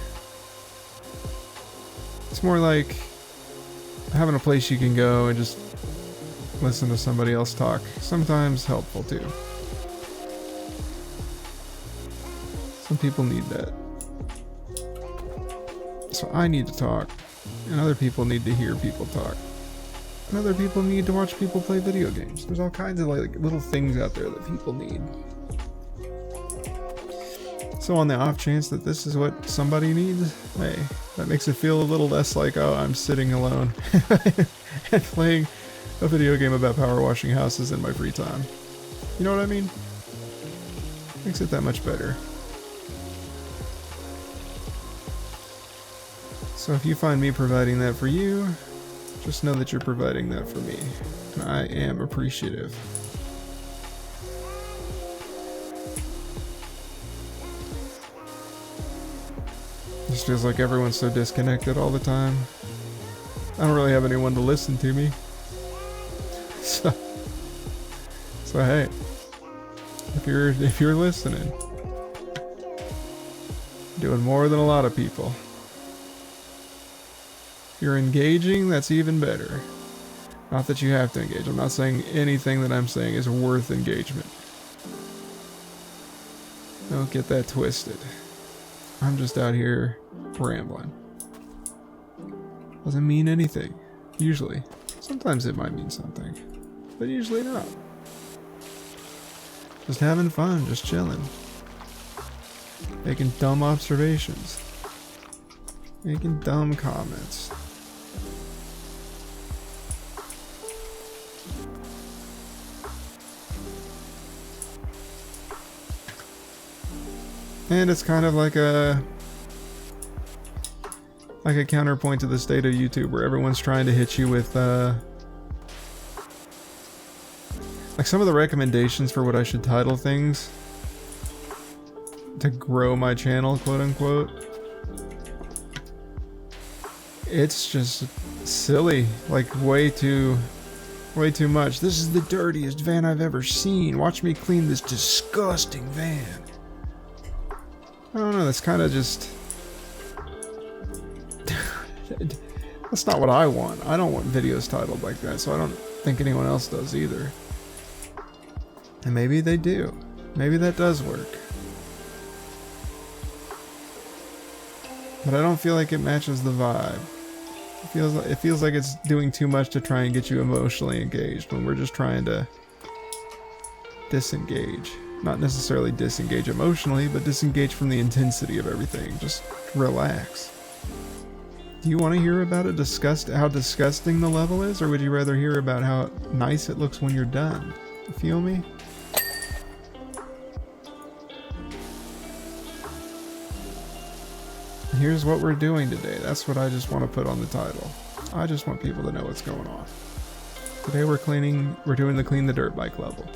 It's more like having a place you can go and just listen to somebody else talk. Sometimes helpful too. Some people need that. So I need to talk, and other people need to hear people talk. And other people need to watch people play video games. There's all kinds of like little things out there that people need. So on the off chance that this is what somebody needs, hey, that makes it feel a little less like, oh, I'm sitting alone and playing a video game about power washing houses in my free time. You know what I mean? Makes it that much better. So if you find me providing that for you, Just know that you're providing that for me. And I am appreciative. This feels like everyone's so disconnected all the time. I don't really have anyone to listen to me. So hey, if you're listening, doing more than a lot of people. If you're engaging, that's even better. Not that you have to engage. I'm not saying anything that I'm saying is worth engagement. Don't get that twisted. I'm just out here rambling. Doesn't mean anything. Usually. Sometimes it might mean something. But usually not. Just having fun, just chilling. Making dumb observations. Making dumb comments. And it's kind of like a counterpoint to the state of YouTube where everyone's trying to hit you with like some of the recommendations for what I should title things to grow my channel, quote unquote. It's just silly, like way too much. This is the dirtiest van I've ever seen. Watch me clean this disgusting van. I don't know, that's kind of just... That's not what I want. I don't want videos titled like that, so I don't think anyone else does either. And maybe they do. Maybe that does work. But I don't feel like it matches the vibe. It feels like it's doing too much to try and get you emotionally engaged when we're just trying to disengage. Not necessarily disengage emotionally, but disengage from the intensity of everything. Just relax. Do you want to hear about how disgusting the level is, or would you rather hear about how nice it looks when you're done? You feel me? Here's what we're doing today. That's what I just want to put on the title. I just want people to know what's going on. Today we're doing the clean the dirt bike level.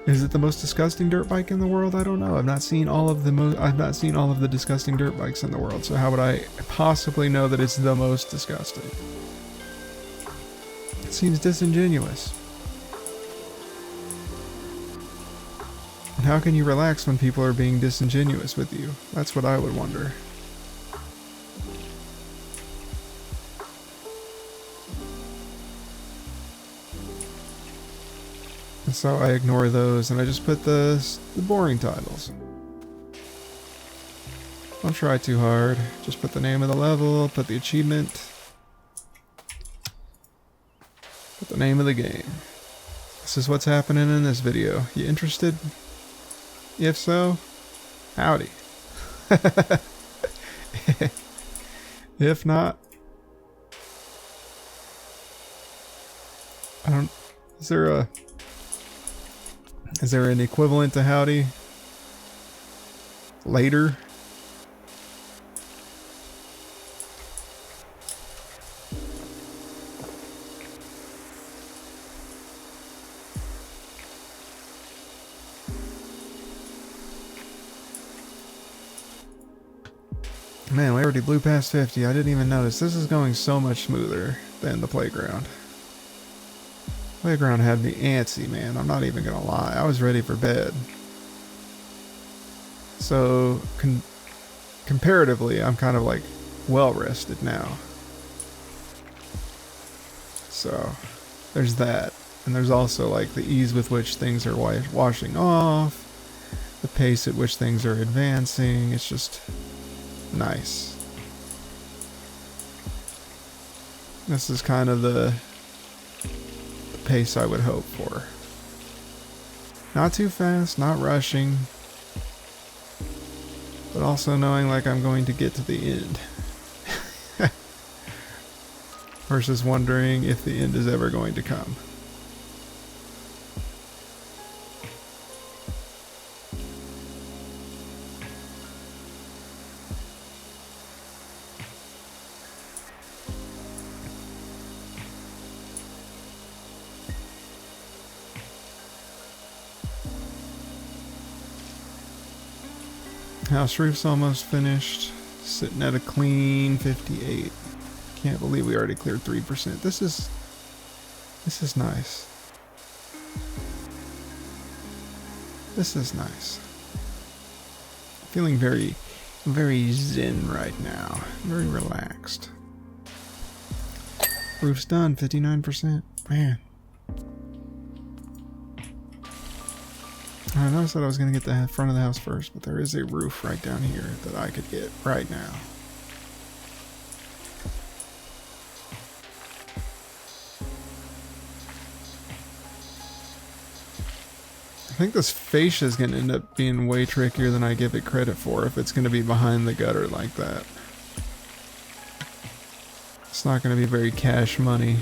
Is it the most disgusting dirt bike in the world? I don't know. I've not seen all of the disgusting dirt bikes in the world. So how would I possibly know that it's the most disgusting? It seems disingenuous. And how can you relax when people are being disingenuous with you? That's what I would wonder. So I ignore those and I just put the boring titles. Don't try too hard. Just put the name of the level, put the achievement, put the name of the game. This is what's happening in this video. You interested? If so, howdy. If not, is there an equivalent to howdy? Later? Man, we already blew past 50. I didn't even notice. This is going so much smoother than the playground. Playground had me antsy, man. I'm not even gonna lie. I was ready for bed. So, comparatively, I'm kind of like well rested now. So, there's that. And there's also like the ease with which things are washing off, the pace at which things are advancing. It's just nice. This is kind of the pace I would hope for. Not too fast, not rushing, but also knowing like I'm going to get to the end. Versus wondering if the end is ever going to come. House roof's almost finished. Sitting at a clean 58. Can't believe we already cleared 3%. This is nice. This is nice. Feeling very, very zen right now. Very relaxed. Roof's done, 59%. Man. I noticed that I was going to get the front of the house first, but there is a roof right down here that I could get right now. I think this fascia is going to end up being way trickier than I give it credit for if it's going to be behind the gutter like that. It's not going to be very cash money.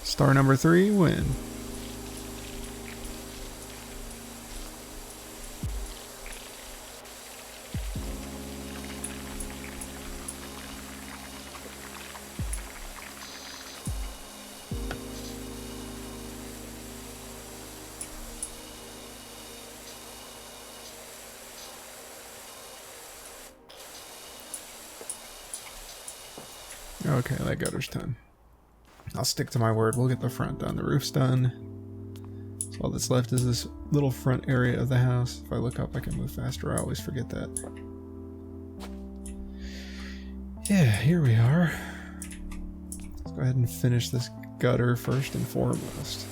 Star number 3, win. Okay, that gutter's done. I'll stick to my word. We'll get the front done. The roof's done. So all that's left is this little front area of the house. If I look up, I can move faster. I always forget that. Yeah, here we are. Let's go ahead and finish this gutter first and foremost.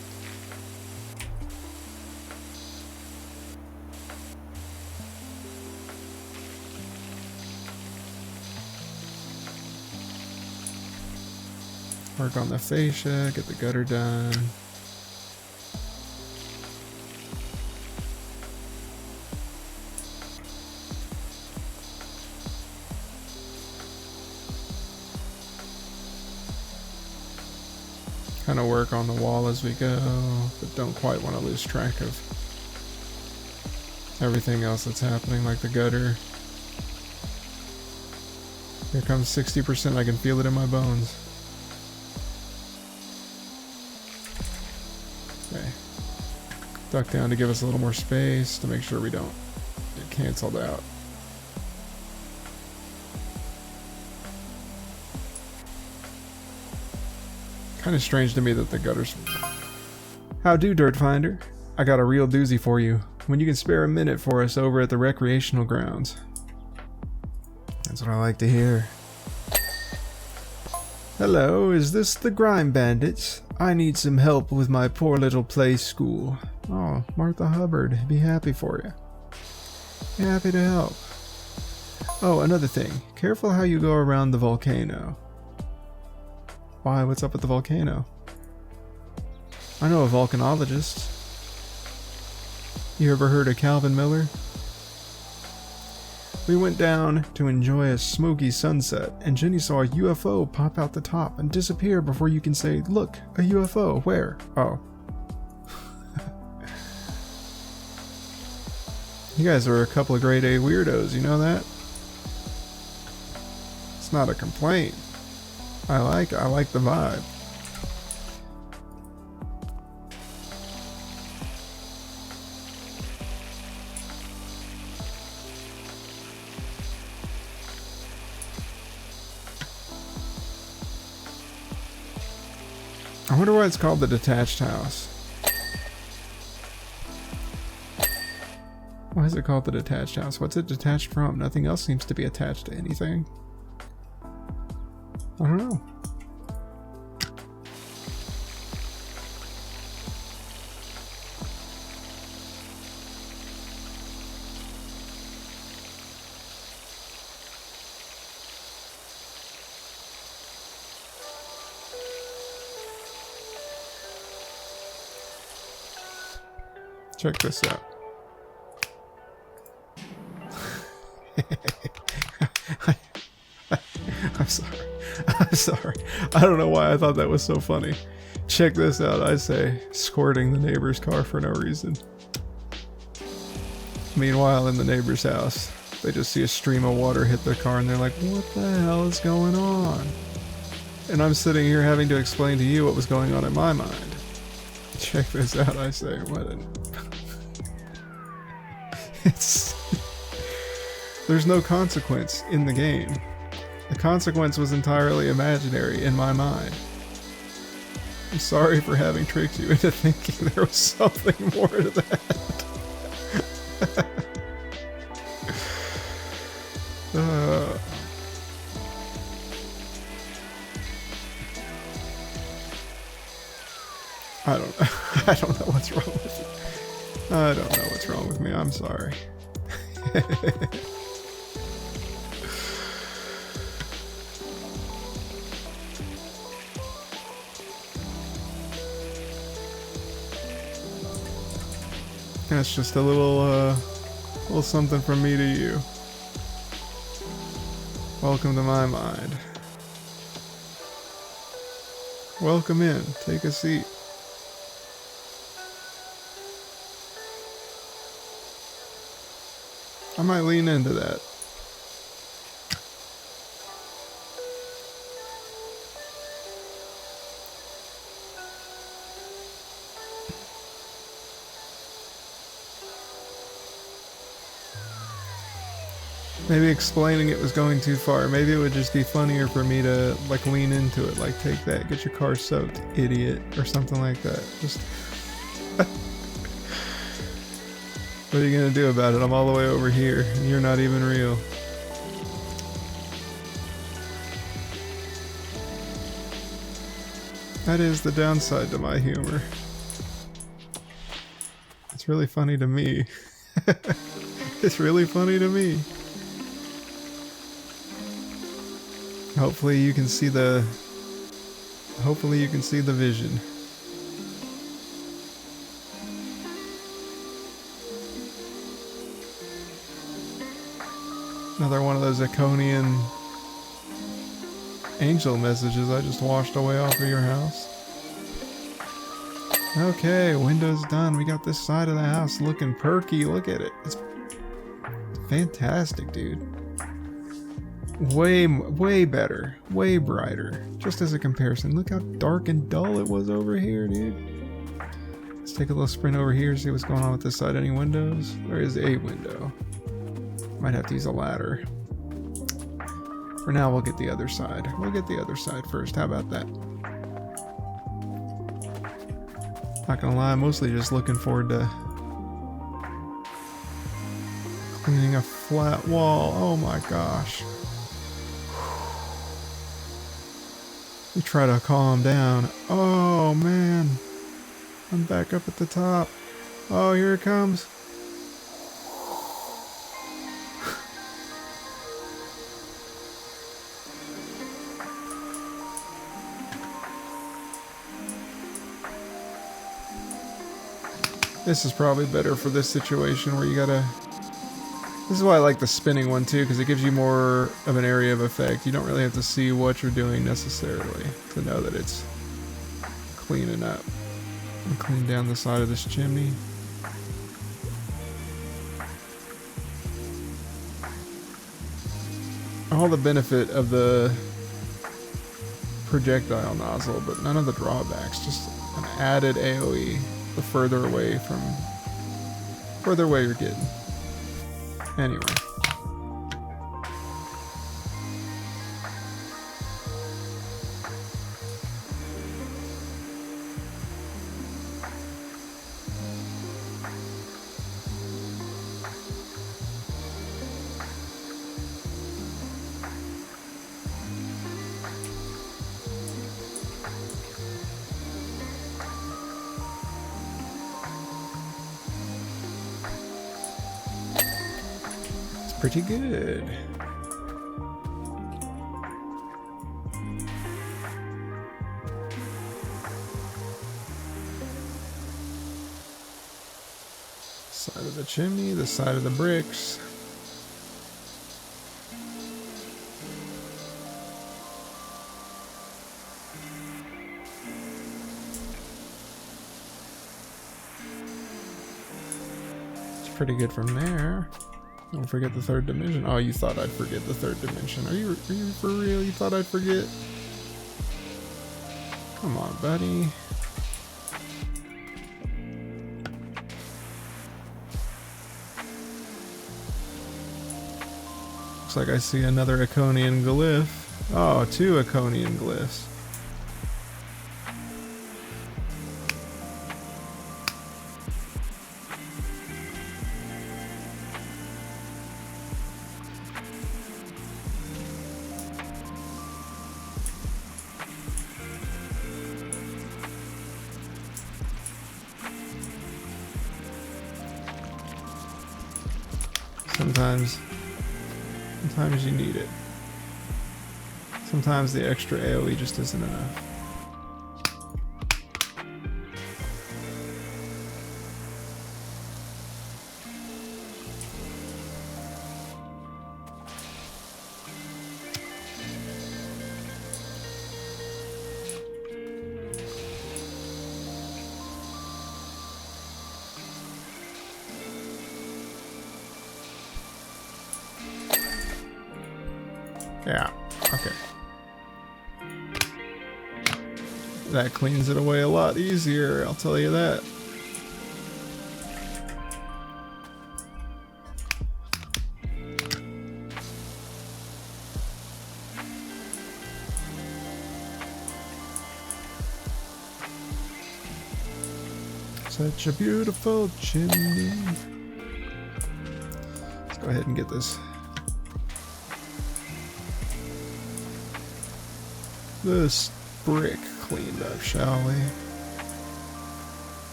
Work on the fascia, get the gutter done. Kind of work on the wall as we go, but don't quite want to lose track of everything else that's happening, like the gutter. Here comes 60%, I can feel it in my bones. Okay. Duck down to give us a little more space to make sure we don't get canceled out. Kind of strange to me that the gutters... How do, Dirt Finder? I got a real doozy for you. When you can spare a minute for us over at the recreational grounds. That's what I like to hear. Hello, is this the Grime Bandits? I need some help with my poor little play school. Oh, Martha Hubbard, be happy for you. Happy to help. Oh, another thing. Careful how you go around the volcano. Why, what's up with the volcano? I know a volcanologist. You ever heard of Calvin Miller? We went down to enjoy a smoky sunset, and Jenny saw a UFO pop out the top and disappear before you can say, look, a UFO, where? Oh. You guys are a couple of grade A weirdos, you know that? It's not a complaint. I like the vibe. I wonder why it's called the Detached House. Why is it called the Detached House? What's it detached from? Nothing else seems to be attached to anything. I don't know. Check this out. I'm sorry. I'm sorry. I don't know why I thought that was so funny. Check this out, I say, squirting the neighbor's car for no reason. Meanwhile, in the neighbor's house, they just see a stream of water hit their car and they're like, what the hell is going on? And I'm sitting here having to explain to you what was going on in my mind. Check this out, I say. What It's there's no consequence in the game. The consequence was entirely imaginary in my mind. I'm sorry for having tricked you into thinking there was something more to that. I don't know. I don't know what's wrong with you. I don't know what's wrong with me. I'm sorry. That's just a little something from me to you. Welcome to my mind. Welcome in. Take a seat. I might lean into that. Maybe explaining it was going too far. Maybe it would just be funnier for me to like lean into it. Like, take that, get your car soaked, idiot, or something like that. Just what are you gonna do about it? I'm all the way over here, and you're not even real. That is the downside to my humor. It's really funny to me. It's really funny to me. Hopefully you can see the vision. Another one of those Iconian angel messages I just washed away off of your house. Okay, windows done. We got this side of the house looking perky. Look at it. It's fantastic, dude. Way better. Way brighter. Just as a comparison. Look how dark and dull it was over here, dude. Let's take a little sprint over here, see what's going on with this side. Any windows? There is a window. Might have to use a ladder. For now, we'll get the other side. We'll get the other side first. How about that? Not gonna lie, I'm mostly just looking forward to cleaning a flat wall. Oh my gosh. You try to calm down. Oh man. I'm back up at the top. Oh, here it comes. This is probably better for this situation where you gotta... This is why I like the spinning one too, because it gives you more of an area of effect. You don't really have to see what you're doing necessarily to know that it's cleaning up. And clean down the side of this chimney. All the benefit of the projectile nozzle, but none of the drawbacks. Just an added AoE. The further away you're getting. Anyway. Pretty good. Side of the chimney, the side of the bricks. It's pretty good from there. Don't forget the third dimension. Oh, you thought I'd forget the third dimension. Are you for real? You thought I'd forget? Come on, buddy. Looks like I see another Iconian glyph. Oh, 2 Iconian glyphs. Sometimes you need it. Sometimes the extra AoE just isn't enough. Yeah, okay. That cleans it away a lot easier, I'll tell you that. Such a beautiful chimney. Let's go ahead and get this brick cleaned up, shall we?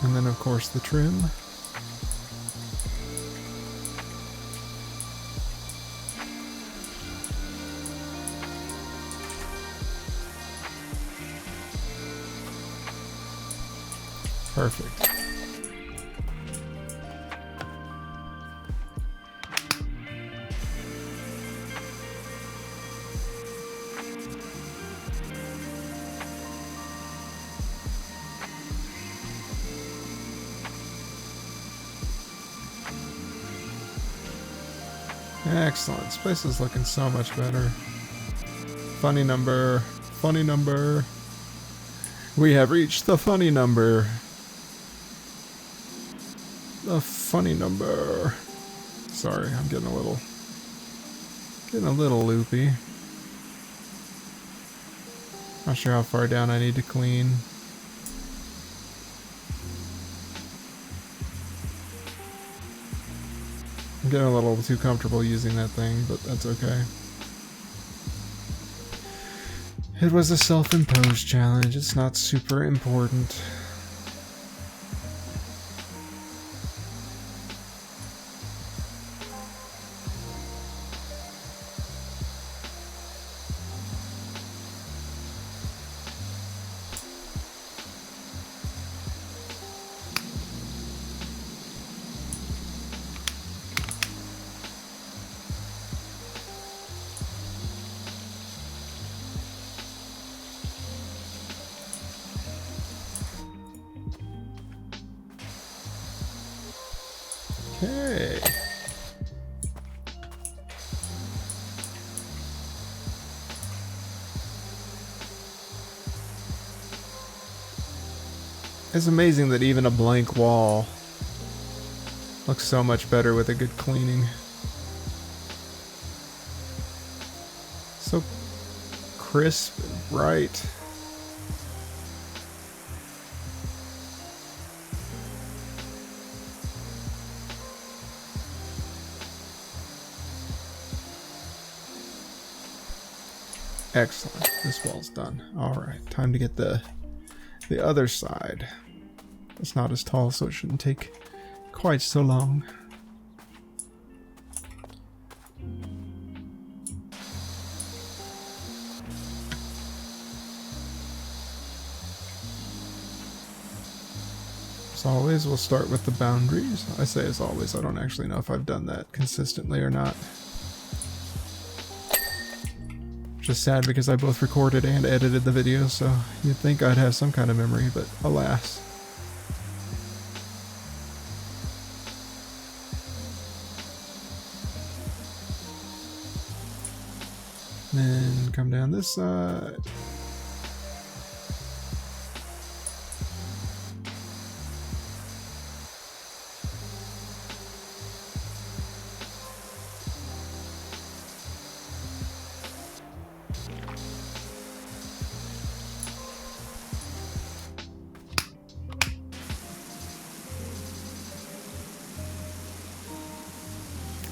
And then of course the trim. Perfect. Excellent. This place is looking so much better. Funny number. Funny number. We have reached the funny number. The funny number. Sorry, I'm getting a little loopy. Not sure how far down I need to clean. I'm getting a little too comfortable using that thing, but that's okay. It was a self-imposed challenge. It's not super important. Okay. It's amazing that even a blank wall looks so much better with a good cleaning. So crisp and bright. Excellent. This wall's done. Alright, time to get the other side. It's not as tall, so it shouldn't take quite so long. As always, we'll start with the boundaries. I say as always, I don't actually know if I've done that consistently or not. Just sad because I both recorded and edited the video, so you'd think I'd have some kind of memory, but alas. Then come down this side.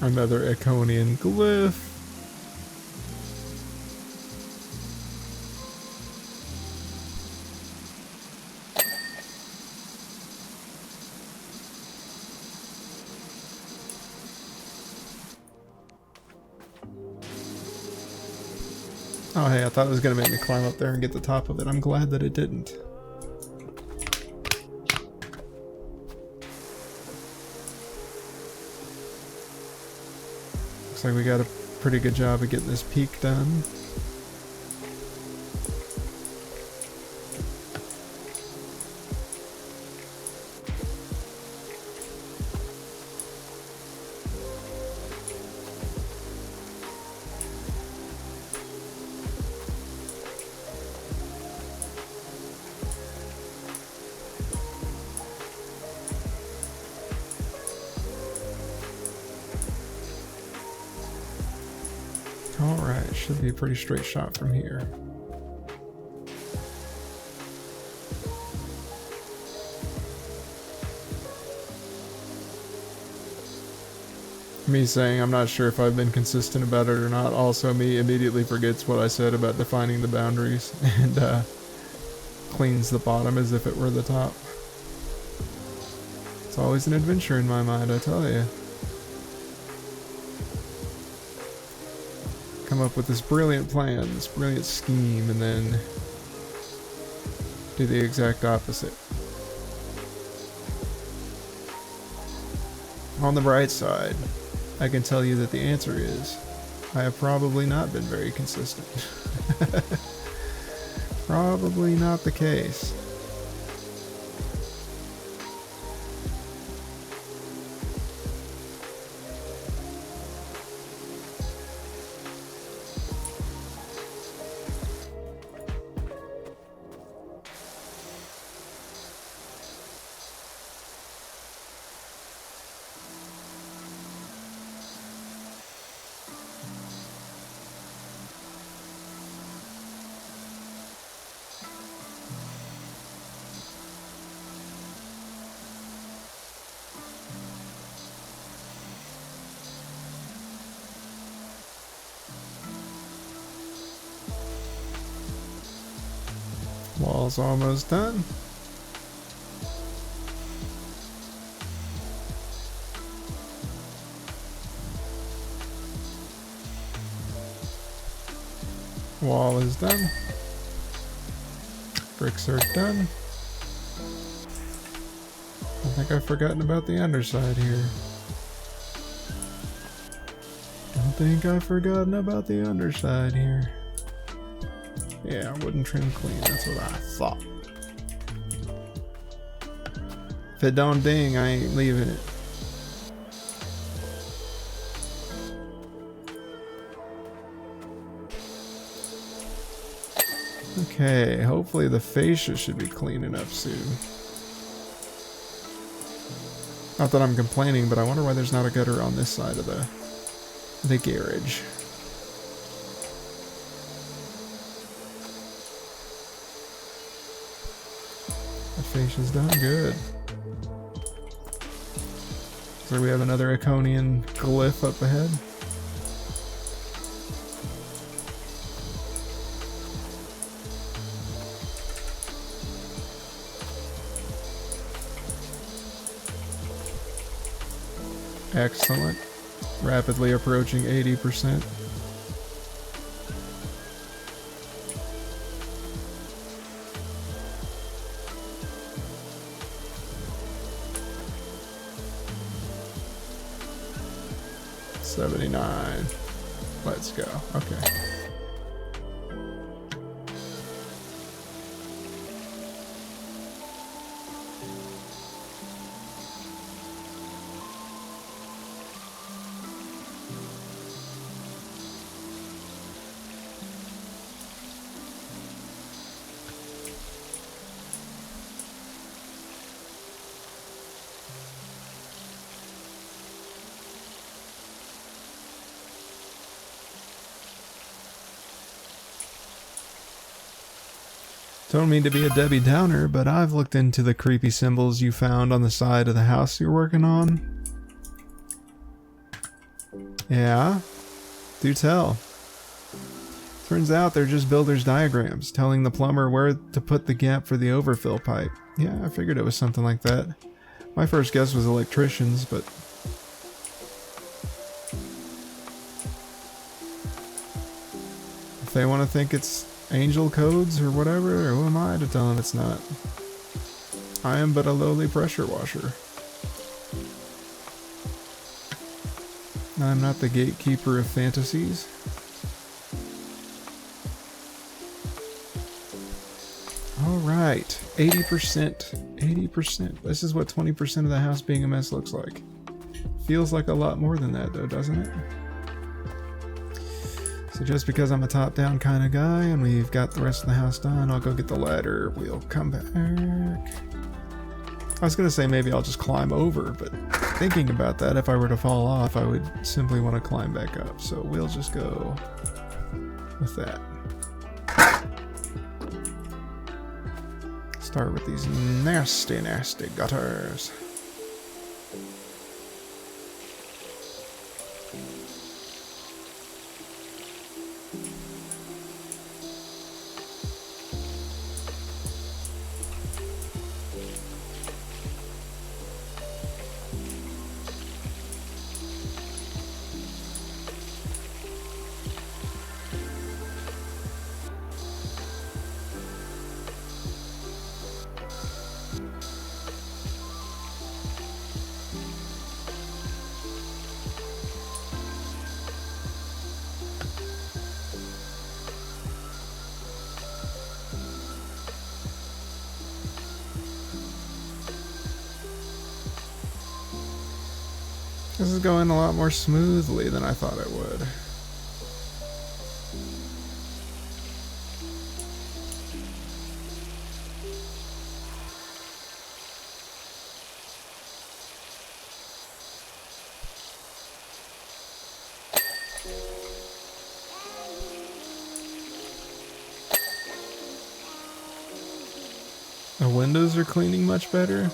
Another Iconian glyph. Oh hey, I thought it was going to make me climb up there and get the top of it. I'm glad that it didn't. Looks like we got a pretty good job of getting this peak done. Alright, should be a pretty straight shot from here. Me saying I'm not sure if I've been consistent about it or not, also me immediately forgets what I said about defining the boundaries and cleans the bottom as if it were the top. It's always an adventure in my mind, I tell you. Come up with this brilliant plan, this brilliant scheme, and then do the exact opposite. On the bright side, I can tell you that the answer is, I have probably not been very consistent. Probably not the case. Wall's almost done. Wall is done. Bricks are done. I think I've forgotten about the underside here. I think I've forgotten about the underside here. Yeah, wooden trim clean, that's what I thought. If it don't ding, I ain't leaving it. Okay, hopefully the fascia should be clean enough soon. Not that I'm complaining, but I wonder why there's not a gutter on this side of the garage. The fascia's done good. So we have another Iconian glyph up ahead. Excellent. Rapidly approaching 80%. $79. Let's go. Okay. Don't mean to be a Debbie Downer, but I've looked into the creepy symbols you found on the side of the house you're working on. Yeah? Do tell. Turns out they're just builder's diagrams, telling the plumber where to put the gap for the overfill pipe. Yeah, I figured it was something like that. My first guess was electricians, but... if they want to think it's angel codes or whatever, who am I to tell them it's not? I am but a lowly pressure washer. I'm not the gatekeeper of fantasies. Alright, 80%. 80%. This is what 20% of the house being a mess looks like. Feels like a lot more than that though, doesn't it? So just because I'm a top-down kind of guy and we've got the rest of the house done, I'll go get the ladder. We'll come back. I was going to say maybe I'll just climb over, but thinking about that, if I were to fall off, I would simply want to climb back up. So we'll just go with that. Start with these nasty, nasty gutters. This is going a lot more smoothly than I thought it would. The windows are cleaning much better.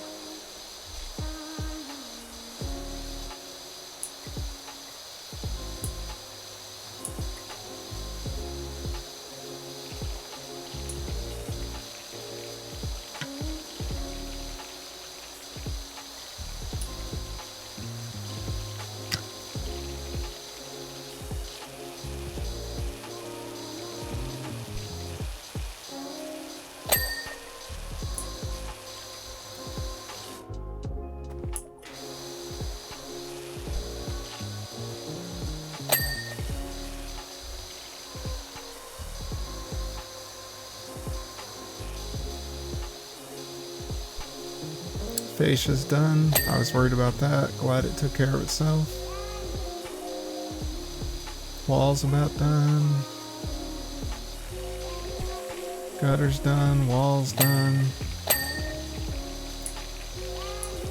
Fascia's done. I was worried about that. Glad it took care of itself. Wall's about done. Gutter's done. Wall's done.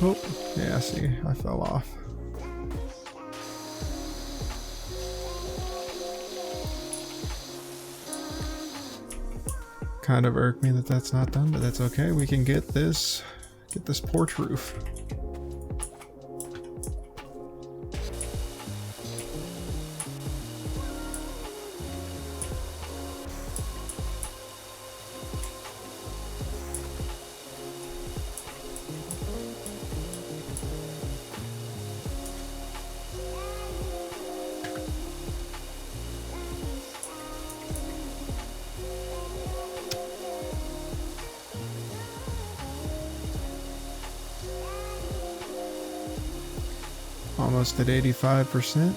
Oh, yeah, see, I fell off. Kind of irked me that that's not done, but that's okay. We can get this porch roof. Almost at 85%. I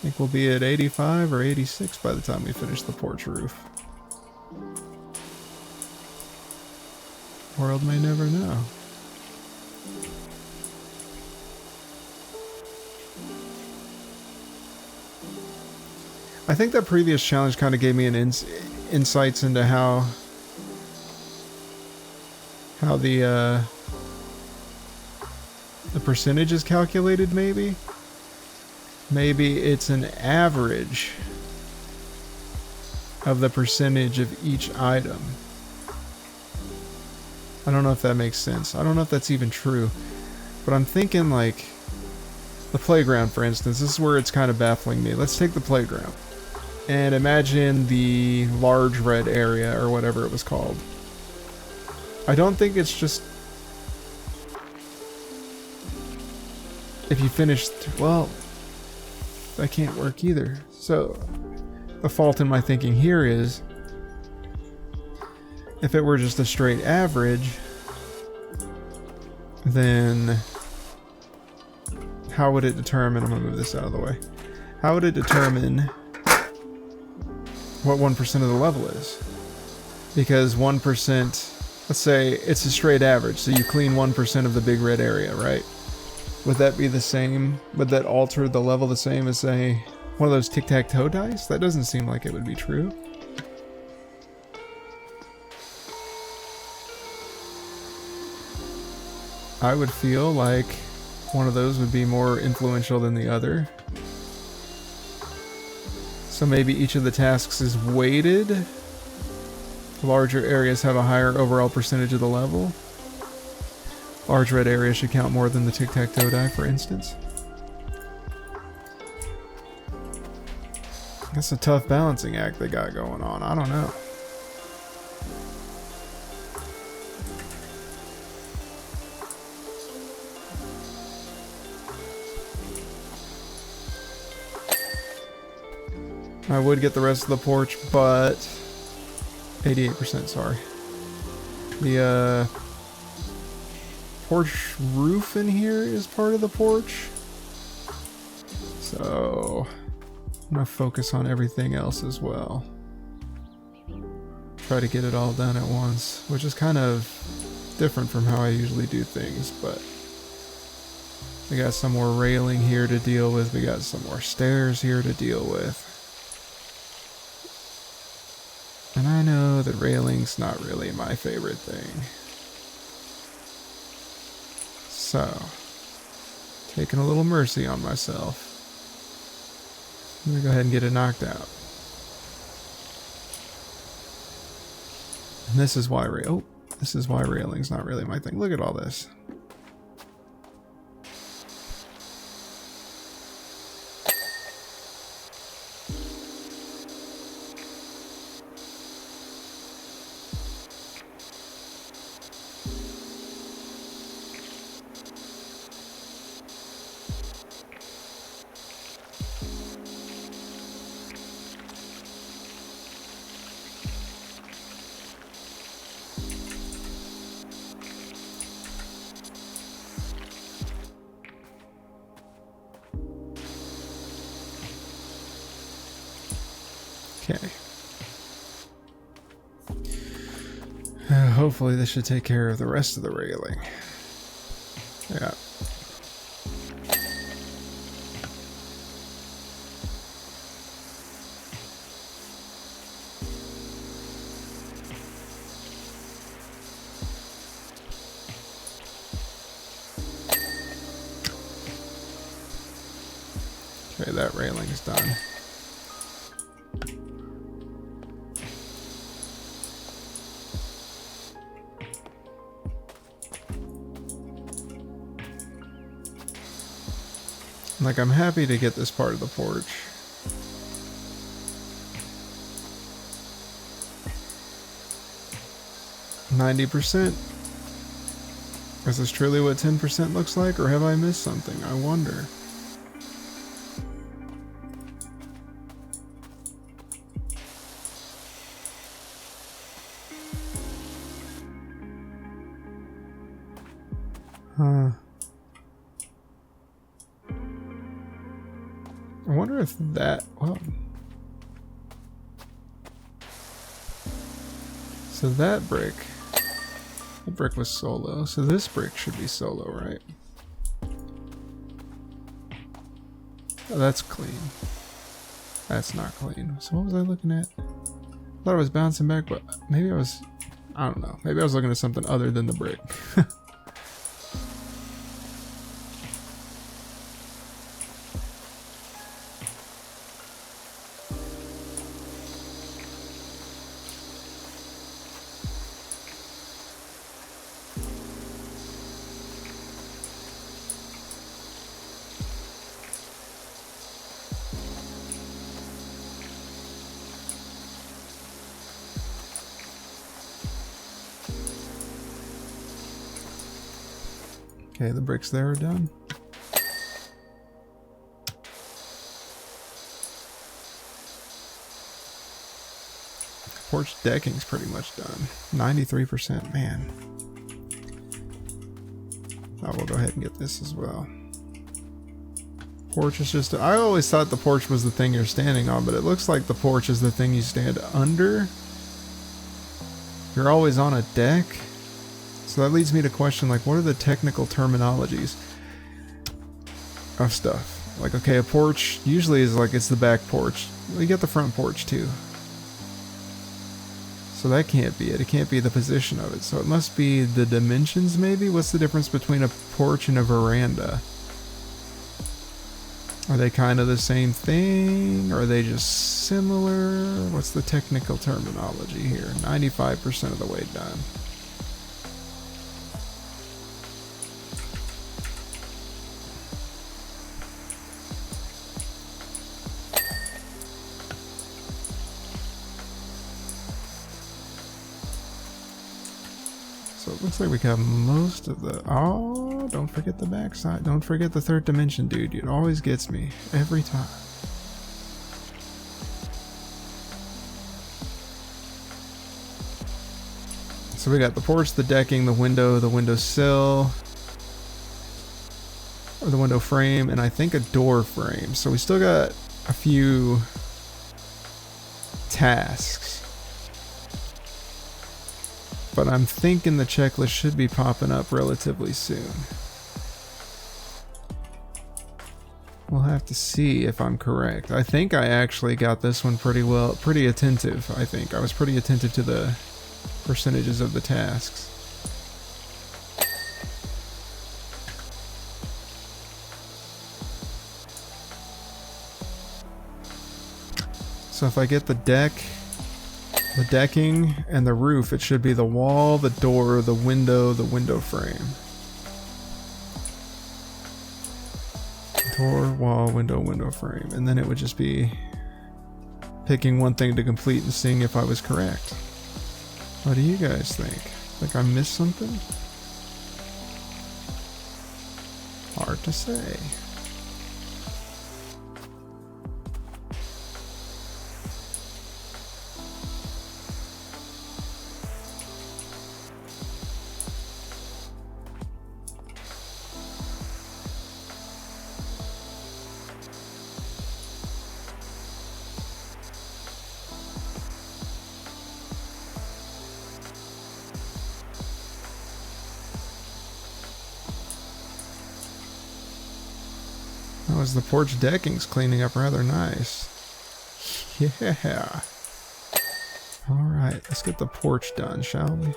think we'll be at 85 or 86 by the time we finish the porch roof. World may never know. I think that previous challenge kind of gave me an insights into how the percentage is calculated. Maybe it's an average of the percentage of each item. I don't know if that makes sense. I don't know if that's even true. But I'm thinking like the playground, for instance. This is where it's kind of baffling me. Let's take the playground. And imagine the large red area, or whatever it was called. I don't think it's just... If you finish... Well, that can't work either. So, the fault in my thinking here is... If it were just a straight average, then... How would it determine... I'm going to move this out of the way. How would it determine what 1% of the level is? Because 1%... Let's say it's a straight average, so you clean 1% of the big red area, right? Would that be the same? Would that alter the level the same as, say, one of those tic-tac-toe dice? That doesn't seem like it would be true. I would feel like one of those would be more influential than the other. So maybe each of the tasks is weighted. Larger areas have a higher overall percentage of the level. Large red areas should count more than the tic-tac-toe die, for instance. That's a tough balancing act they got going on. I don't know. I would get the rest of the porch, but 88%, sorry. The porch roof in here is part of the porch. So I'm gonna focus on everything else as well. Try to get it all done at once, which is kind of different from how I usually do things, but we got some more railing here to deal with. We got some more stairs here to deal with. And I know that railing's not really my favorite thing. So, taking a little mercy on myself. I'm gonna go ahead and get it knocked out. And this is why railing's not really my thing. Look at all this. Okay. Hopefully this should take care of the rest of the railing. Yeah. Okay, that railing is done. Like, I'm happy to get this part of the porch. %. Is this truly what 10% looks like, or have I missed something? I wonder. Huh. I wonder if that... Well... So that brick was solo, so this brick should be solo, right? Oh, that's clean. That's not clean. So what was I looking at? I thought I was bouncing back, but maybe I was... I don't know. Maybe I was looking at something other than the brick. Okay, the bricks there are done. Porch decking's pretty much done. 93%, man. I will go ahead and get this as well. Porch is just... I always thought the porch was the thing you're standing on, but it looks like the porch is the thing you stand under. You're always on a deck. So that leads me to question, like, what are the technical terminologies of stuff? Like, okay, a porch usually is like, it's the back porch. Well, you get the front porch too. So that can't be it. It can't be the position of it. So it must be the dimensions, maybe? What's the difference between a porch and a veranda? Are they kind of the same thing? Or are they just similar? What's the technical terminology here? 95% of the way done. So it looks like we got most of the... Oh, don't forget the backside. Don't forget the third dimension, dude. It always gets me. Every time. So we got the porch, the decking, the windowsill, or the window frame, and I think a door frame. So we still got a few tasks. But I'm thinking the checklist should be popping up relatively soon. We'll have to see if I'm correct. I think I actually got this one pretty attentive, I think. I was pretty attentive to the percentages of the tasks. So if I get the decking, and the roof, it should be the wall, the door, the window frame. Door, wall, window frame. And then it would just be picking one thing to complete and seeing if I was correct. What do you guys think? Think I missed something? Hard to say. As the porch decking's cleaning up rather nice. Yeah. Alright, let's get the porch done, shall we?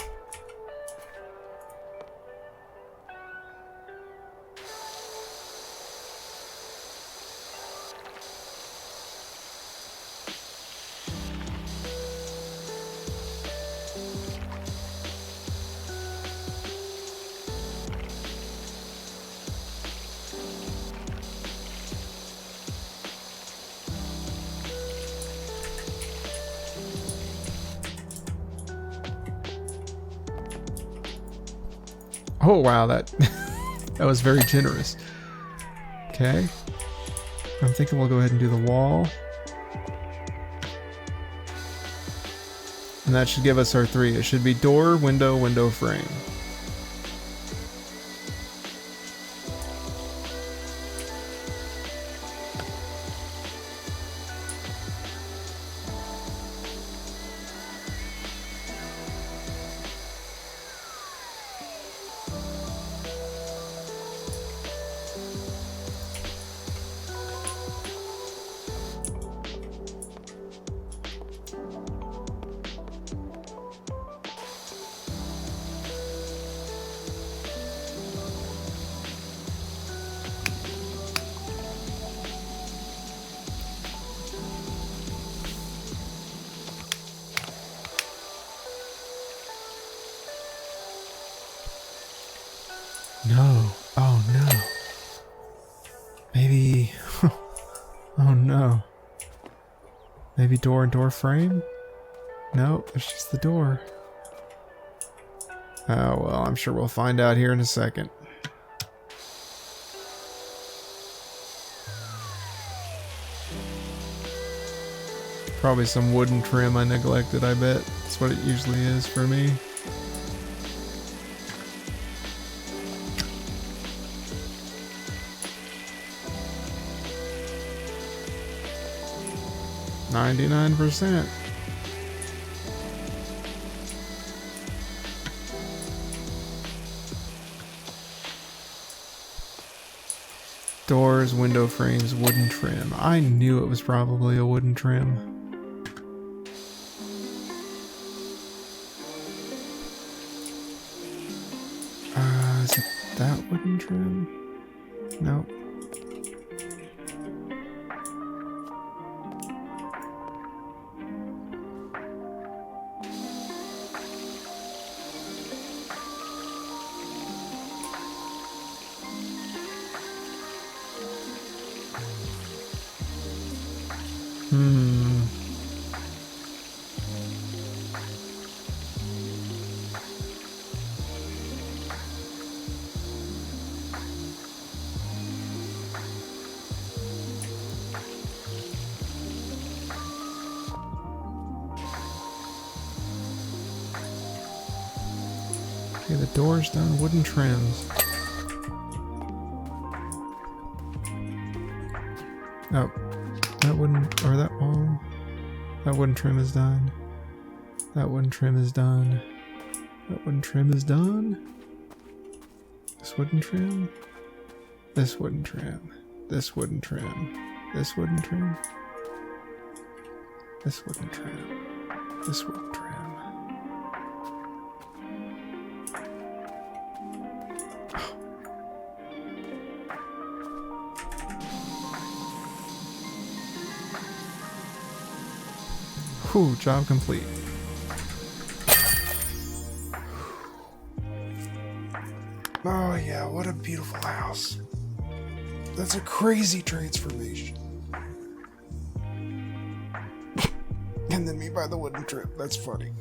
Oh wow, that was very generous. Okay. I'm thinking we'll go ahead and do the wall. And that should give us our 3. It should be door, window frame. No. Oh no. Maybe... Oh no. Maybe door and door frame? Nope, it's just the door. Oh well, I'm sure we'll find out here in a second. Probably some wooden trim I neglected, I bet. That's what it usually is for me. %. Doors, window frames, wooden trim. I knew it was probably a wooden trim. Is it that wooden trim? Nope. Okay, the door's done, wooden trims. Oh, that wooden, or that wall. That wooden trim is done. That wooden trim is done. That wooden trim is done. This wooden trim. This wooden trim. This wooden trim. This wooden trim. This wooden trim. This wooden trim. Whew, job complete. Oh yeah, what a beautiful house. That's a crazy transformation. And then me by the wooden trip, that's funny.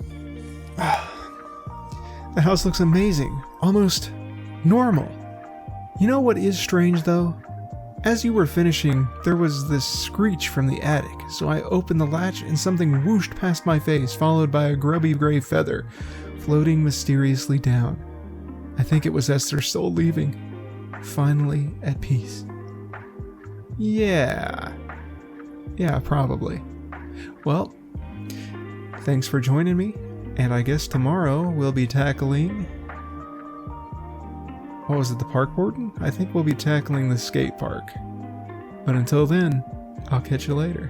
The house looks amazing, almost normal. You know what is strange though? As you were finishing, there was this screech from the attic, so I opened the latch and something whooshed past my face, followed by a grubby gray feather, floating mysteriously down. I think it was Esther's soul leaving, finally at peace. Yeah, probably. Well, thanks for joining me, and I guess tomorrow we'll be tackling... What was it, the park warden? I think we'll be tackling the skate park. But until then, I'll catch you later.